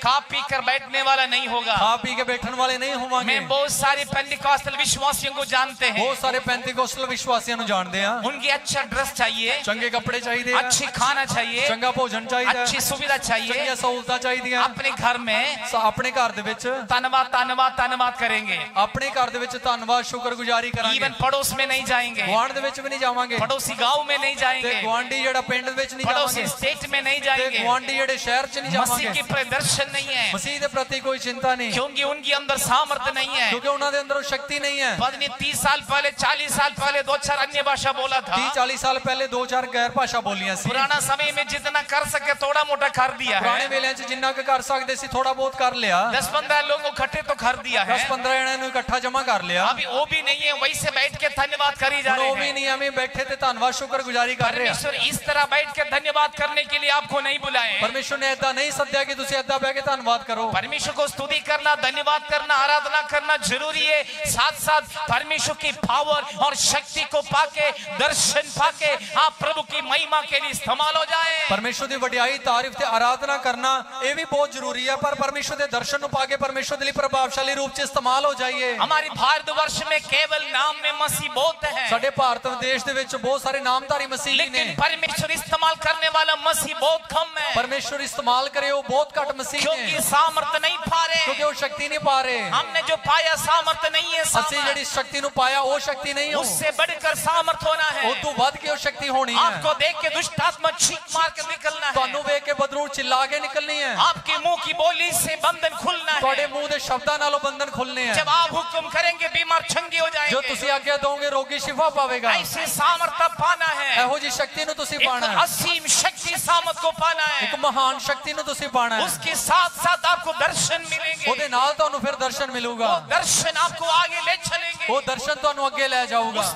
खा पी कर बैठने वाला नहीं होगा। ਖਾ ਪੀ ਕੇ ਬੈਠਣ ਵਾਲੇ ਨਹੀਂ ਹੋਵਾਂਗੇ। मैं बहुत सारे पेंटिकॉस्टल विश्वासियों को जानते हैं, ਬਹੁਤ ਸਾਰੇ ਪੈਂਤੀਕੋਸਟਲ ਵਿਸ਼ਵਾਸੀਆਂ ਨੂੰ ਜਾਣਦੇ ਆ। उनकी अच्छा ड्रेस चाहिए, ਚੰਗੇ ਕੱਪੜੇ ਚਾਹੀਦੇ ਆ, अच्छी खाना चाहिए, ਚੰਗਾ ਭੋਜਨ ਚਾਹੀਦਾ, अच्छी सुविधा चाहिए। ਚੰਗੀਆਂ ਸਹੂਲਤਾਂ ਚਾਹੀਦੀਆਂ। अपने घर में ਆਪਣੇ ਘਰ ਦੇ ਵਿੱਚ धन्यवाद धन्यवाद धन्यवाद करेंगे। ਆਪਣੇ ਘਰ ਦੇ ਵਿੱਚ ਧੰਨਵਾਦ ਸ਼ੁਕਰਗੁਜ਼ਾਰੀ ਕਰਾਂਗੇ। इवन पड़ोस में नहीं जाएंगे, ਗੁਆਂਢ ਦੇ ਵਿੱਚ ਵੀ ਨਹੀਂ ਜਾਵਾਂਗੇ, पड़ोसी गांव में नहीं ਤੇ जाएंगे, ਗੁਆਂਢੀ ਜਿਹੜਾ ਪਿੰਡ ਦੇ ਵਿੱਚ ਨਹੀਂ पड़ोसी ਜਾਵਾਂਗੇ, स्टेट में नहीं ਤੇ जाएंगे। ਗੁਆਂਢੀ ਜਿਹੜੇ ਸ਼ਹਿਰ 'ਚ ਨਹੀਂ मसीह ਜਾਵਾਂਗੇ। के प्रदर्शन नहीं है, ਮਸੀਹ ਦੇ ਪ੍ਰਤੀ ਕੋਈ ਚਿੰਤਾ ਨਹੀਂ, क्योंकि उनके अंदर सामर्थ्य नहीं है। ਕਿਉਂਕਿ ਉਹਨਾਂ ਦੇ ਅੰਦਰ ਉਹ ਸ਼ਕਤੀ ਨਹੀਂ ਹੈ। पत्नी 30 साल पहले 40 साल पहले 2-4 अन्य भाषा बोला था। 30-40 ਸਾਲ ਪਹਿਲੇ 2-4 ਗੈਰ ਭਾਸ਼ਾ ਬੋਲੀਆਂ ਸੀ। पुराना समय में जितना कर सके थोड़ा मोटा कर दिया ਪੁਰਾਣੇ है। ਵੇਲਿਆਂ 'ਚ ਜਿੰਨਾ ਕੁ ਕਰ ਸਕਦੇ ਸੀ ਥੋੜਾ ਬਹੁਤ ਕਰ ਲਿਆ। 10-15 लोगों इकट्ठे तो कर दिया है। 10-15 ਜਣਿਆਂ ਨੂੰ ਇਕੱਠਾ ਜਮਾ ਕਰ ਲਿਆ। अभी वो भी नहीं है, वहीं से बैठ के धन्यवाद करी जा ਹੁਣ रहे ਉਹ ਵੀ हैं। ਨਹੀਂ ਐਵੇਂ ਬੈਠੇ ਤੇ ਧੰਨਵਾਦ ਸ਼ੁਕਰਗੁਜ਼ਾਰੀ ਕਰ ਰਹੇ ਆ। परमेश्वर इस तरह बैठ के धन्यवाद करने के लिए आपको नहीं बुलाए। ਪਰਮੇਸ਼ਰ ਨੇ ਏਦਾਂ ਨਹੀਂ ਸੱਦਿਆ ਕਿ ਤੁਸੀਂ ਏਦਾਂ ਬਹਿ ਕੇ ਧੰਨਵਾਦ ਕਰੋ। परमेश्वर को स्तुति करना, धन्यवाद करना, आराधना करना जरूरी है। साथ साथ परमेश्वर की पावर और शक्ति को पाके, दर्शन पाके आप प्रभु की महिमा के लिए इस्तेमाल हो जाए। ਪਰਮੇਸ਼ਰ ਦੀ ਵਡਿਆਈ, ਤਾਰੀਫ ਤੇ ਆਰਾਧਨਾ ਕਰਨਾ ਇਹ ਵੀ ਬਹੁਤ ਜ਼ਰੂਰੀ ਹੈ, ਪਰ ਪਰਮੇਸ਼ਰ ਦੇ ਦਰਸ਼ਨ ਨੂੰ ਪਾ ਕੇ ਪਰਮੇਸ਼ਰ ਦੇ ਲਈ ਪ੍ਰਭਾਵਸ਼ਾਲੀ ਰੂਪ 'ਚ ਇਸਤੇਮਾਲ ਹੋ ਜਾਈਏ। हमारी भारतवर्ष में केवल नाम में मसीह बहुत है, ਸਾਡੇ ਭਾਰਤ ਦੇਸ਼ ਦੇ ਵਿੱਚ ਬਹੁਤ ਸਾਰੇ ਨਾਮਧਾਰੀ ਮਸੀਹੀ ਨੇ, लेकिन परमेश्वर इस्तेमाल करने वाला मसीह बहुत कम है। ਪਰਮੇਸ਼ਰ ਇਸਤੇਮਾਲ ਕਰੇ ਉਹ ਬਹੁਤ ਘੱਟ ਮਸੀਹ क्योंकि ਨੇ, सामर्थ नहीं पा ਕਿਉਂਕਿ रहे। ਉਹ ਸ਼ਕਤੀ ਨਹੀਂ ਪਾ ਰਹੇ। हमने जो पाया सामर्थ नहीं है, ਅਸੀਂ ਜਿਹੜੀ ਸ਼ਕਤੀ ਨੂੰ ਪਾਇਆ ਉਹ ਸ਼ਕਤੀ ਨਹੀਂ ਹੋ, उससे बढ़कर सामर्थ होना है। ਉਹ ਤੋਂ ਵੱਧ ਕੇ ਉਹ ਸ਼ਕਤੀ ਹੋਣੀ ਹੈ। आपको देख के दुष्ट आत्मा चीख मार के निकलना है। ਤੁਹਾਨੂੰ ਵੇਖ ਕੇ ਬਦਰੂ ਚਿल्ला ਕੇ ਨਿਕਲਣੀ ਹੈ। आपके मुंह की बोली से बंधन खुलना है। ਤੁਹਾਡੇ ਮੂੰਹ ਦੇ ਸ਼ਬਦਾਂ ਨਾਲੋਂ ਬੰਧਨ ਖੁੱਲਨੇ ਹੈ। जब आप हुक्म करेंगे बीमार चंगे हो ਜੋ जाएंगे। ਤੁਸੀਂ ਆਗਿਆ ਦੋਗੇ ਰੋਗੀ ਸ਼ਿਫਾ ਪਾਵੇਗਾ। ऐसे सामर्थ पाना है, ਇਹੋ ਜੀ ਸ਼ਕਤੀ ਨੂੰ ਤੁਸੀਂ एक ਪਾਣਾ ਹੈ, असीम शक्ति सामर्थ को पाना ਇੱਕ है। ਮਹਾਨ ਸ਼ਕਤੀ ਨੂੰ ਤੁਸੀਂ ਪਾਣਾ ਹੈ। उसके साथ साथ आपको दर्शन मिलेंगे। ਉਹਦੇ ਨਾਲ ਤੁਹਾਨੂੰ ਫਿਰ ਦਰਸ਼ਨ ਮਿਲੂਗਾ। वो दर्शन आपको आगे ले चलेंगे। ਉਹ ਦਰਸ਼ਨ ਤੁਹਾਨੂੰ ਅੱਗੇ ਲੈ ਜਾਊਗਾ।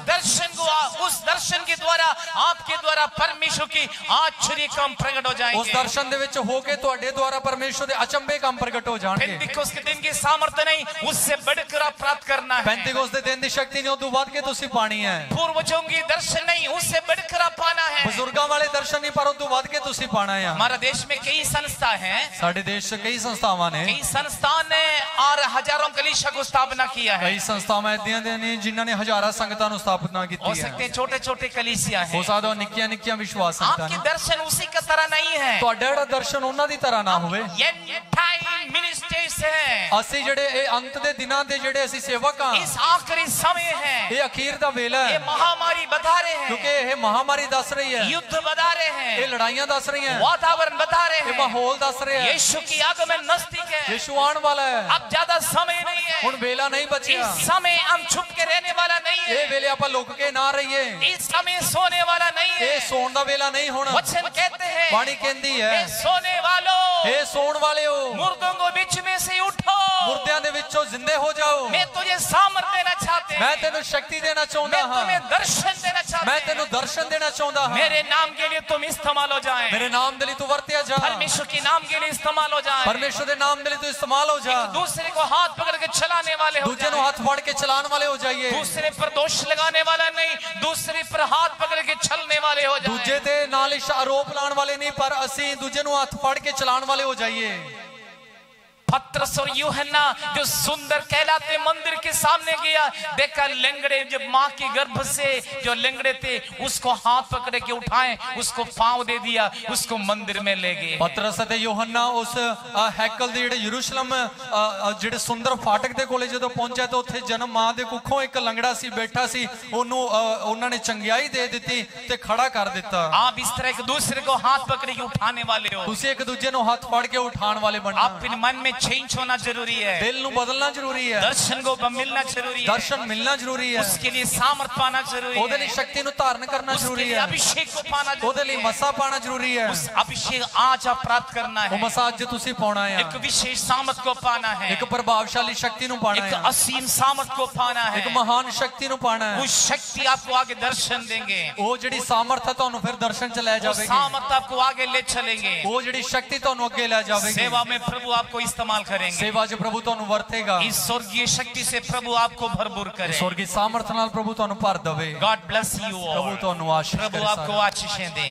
उस दर्शन के द्वारा आपके द्वारा परमेश्वर की आश्चर्य काम प्रकट हो ਉਸ जाएंगे। ਦਰਸ਼ਨ ਦੇ ਵਿੱਚ ਹੋ ਕੇ ਤੁਹਾਡੇ ਦੁਆਰਾ ਪਰਮੇਸ਼ਰ ਦੇ ਅਚੰਭੇ ਕੰਮ ਪ੍ਰਗਟ ਹੋ ਜਾਣਗੇ। पेंतिकोस्त के दिन की सामर्थ्य नहीं, उससे बढ़कर आप प्राप्त करना है। ਪੈਂਤੀਕੋਸਤ ਦੇ ਦਿਨ ਦੀ ਸ਼ਕਤੀ ਨੇ ਉਦੋਂ ਵੱਧ ਕੇ ਤੁਸੀਂ ਪਾਣੀ ਹੈ। पूर्वजों की दर्शन नहीं, उससे बढ़कर आप पाना है। ਬਜ਼ੁਰਗਾਂ ਵਾਲੇ ਦਰਸ਼ਨ ਨਹੀਂ, ਪਰ ਉਦੋਂ ਵੱਧ ਕੇ ਤੁਸੀਂ ਪਾਣਾ ਹੈ। हमारा देश में कई संस्था हैं, ਸਾਡੇ ਦੇਸ਼ 'ਚ ਕਈ ਸੰਸਥਾਵਾਂ ਨੇ, कई संस्थान ने और हजारों कलीसिया को स्थापना किया है। ਕਈ ਸੰਸਥਾਵਾਂ ਇਦਾਂ ਦੀਆਂ ਨੇ ਜਿਨ੍ਹਾਂ ਨੇ ਹਜ਼ਾਰਾਂ ਸੰਗਤਾਂ ਨੂੰ ਸਥਾਪਨਾ हो ਕੀਤੀ सकते ਹੈ। हैं छोटे छोटे कलीसिया ਹੋ हैं। ਸਕਦਾ ਨਿੱਕੀਆਂ ਨਿੱਕੀਆਂ ਵਿਸ਼ਵਾਸ ਸੰਗਤਾਂ आपके ਨੇ। दर्शन उसी का तरह नहीं है। ਤੁਹਾਡਾ ਜਿਹੜਾ ਦਰਸ਼ਨ ਉਹਨਾਂ ਦੀ ਤਰ੍ਹਾਂ ਨਾ ਹੋਵੇ। ये टाइम मिनिस्ट्रीज है, ਅਸੀਂ ਜਿਹੜੇ ਇਹ ਅੰਤ ਦੇ ਦਿਨਾਂ ਦੇ ਜਿਹੜੇ ਅਸੀਂ ਸੇਵਕ ਹਾਂ, इस आखिरी समय है। ਇਹ ਅਖੀਰ ਦਾ ਵੇਲਾ ये ਹੈ, महामारी बता रहे ਕਿਉਂਕਿ हैं, ਇਹ ਮਹਾਮਾਰੀ ਦੱਸ ਰਹੀ ਹੈ, युद्ध बता रहे ਇਹ हैं, ਲੜਾਈਆਂ ਦੱਸ ਰਹੀਆਂ, वातावरण बता रहे ਇਹ हैं। ਮਾਹੌਲ ਦੱਸ ਰਿਹਾ ਹੈ। यीशु की आगमन नजदीक है। ਯਿਸੂ ਆਉਣ ਵਾਲਾ ਹੈ। अब ज्यादा समय नहीं ਹੁਣ है। ਵੇਲਾ ਨਹੀਂ ਬਚਿਆ। इस समय हम छुप के रहने वाला नहीं ਇਹ है। ਵੇਲੇ ਆਪਾਂ ਲੁਕ ਕੇ ਨਾ ਰਹੀਏ। इस समय सोने वाला नहीं ਇਹ है। ਸੌਣ ਦਾ ਵੇਲਾ ਨਹੀਂ ਹੋਣਾ। वचन कहते हैं, ਬਾਣੀ ਕਹਿੰਦੀ हे ਹੈ, सोने वालों, ਇਹ ਸੌਣ ਵਾਲਿਓ, मुर्दों को बीच में से उठो। ਮੁਰਦਿਆਂ ਦੇ ਵਿੱਚੋਂ ਜ਼ਿੰਦੇ ਹੋ ਜਾਓ। मैं तुझे सामर्थ देना चाहते ਮੈਂ हैं। ਤੈਨੂੰ ਸ਼ਕਤੀ ਦੇਣਾ ਚਾਹੁੰਦਾ मैं ਹਾਂ। तुम्हें दर्शन देना चाहते ਮੈਂ हैं। ਤੈਨੂੰ ਦਰਸ਼ਨ ਦੇਣਾ ਚਾਹੁੰਦਾ ਹਾਂ। मेरे नाम के लिए तुम इस्तेमाल हो जाए। ਮੇਰੇ ਨਾਮ ਦੇ ਲਈ ਤੂੰ ਵਰਤਿਆ ਜਾ। परमेश्वर के नाम के लिए इस्तेमाल हो जाए। ਪਰਮੇਸ਼ਰ ਦੇ ਨਾਮ ਦੇ ਲਈ ਤੂੰ ਇਸਤੇਮਾਲ ਹੋ ਜਾ। दूसरे को हाथ पकड़ के चलाने वाले हो ਦੂਜੇ ਨੂੰ जाए। ਹੱਥ ਫੜ ਕੇ ਚਲਾਉਣ ਵਾਲੇ ਹੋ ਜਾਈਏ। दूसरे पर दोष लगाने वाला नहीं, दूसरे पर हाथ पकड़ के चलने वाले हो ਦੂਜੇ जाए। ਤੇ ਨਾਲ ਆਰੋਪ ਲਾਉਣ ਵਾਲੇ ਨਹੀਂ, ਪਰ ਅਸੀਂ ਦੂਜੇ ਨੂੰ ਹੱਥ ਫੜ ਕੇ ਚਲਾਉਣ ਵਾਲੇ ਹੋ ਜਾਈਏ। पतरस और यूहन्ना जो सुंदर कहलाते मंदिर के सामने गया, देखा लंगड़े जब माँ के गर्भ से जो लंगड़े थे उसको हाथ पकड़ के उठाए, उसको पांव दे दिया, उसको मंदिर में ले गए। पतरस ते यूहन्ना उस हैकल दे जेड़े यरूशलेम जेड़े सुंदर फाटक दे कोले जदों पहुंचे तो उत्थे जन्म मां दे कुखों एक लंगड़ा सी बैठा सी, ओनू उन्हां ने चंगियाई दे दित्ती ते खड़ा कर दिता। आप इस तरह एक दूसरे को हाथ पकड़ के उठाने वाले हो, तुसी एक दूजे नु हाथ फड़ के उठाण वाले बनना। अपने मन में चेंज होना जरूरी है, दिल नु बदलना जरूरी है, दर्शन को मिलना जरूरी है, दर्शन मिलना जरूरी है, उसके लिए सामर्थ पाना जरूरी ओदे है, लिए शक्ति नु धारण करना जरूरी है, अभिषेक को पाना ओदे जरूरी लिए है, मसा पाना जरूरी है। उस अभिषेक आज आप प्राप्त करना वो है, मसा आज तुसी पाना है, एक विशेष सामर्थ को पाना है, एक प्रभावशाली शक्ति नु पाना एक है, असीम सामर्थ को पाना है, एक महान शक्ति नु पाना है। वो शक्ति आपको आगे दर्शन देंगे, वो जिहड़ी सामर्थ है तुहानू फिर दर्शन च ले वो जावेगी, सामर्थ आपको आगे ले चलेंगे, वो जिहड़ी शक्ति तुहानू अगे ले जावेगी, सेवा में प्रभु आपको इस्तेमाल करेंगे, सेवा च प्रभु तुहानू वरतेगा, इस स्वर्गीय शक्ति से प्रभु आपको भरपूर करे। स्वर्गीय सामर्थ नाल प्रभु तुहानू भर देवे। God bless you Prabhu all, तुहानू आशीष प्रभु करे आपको सारे। आशीषें दे।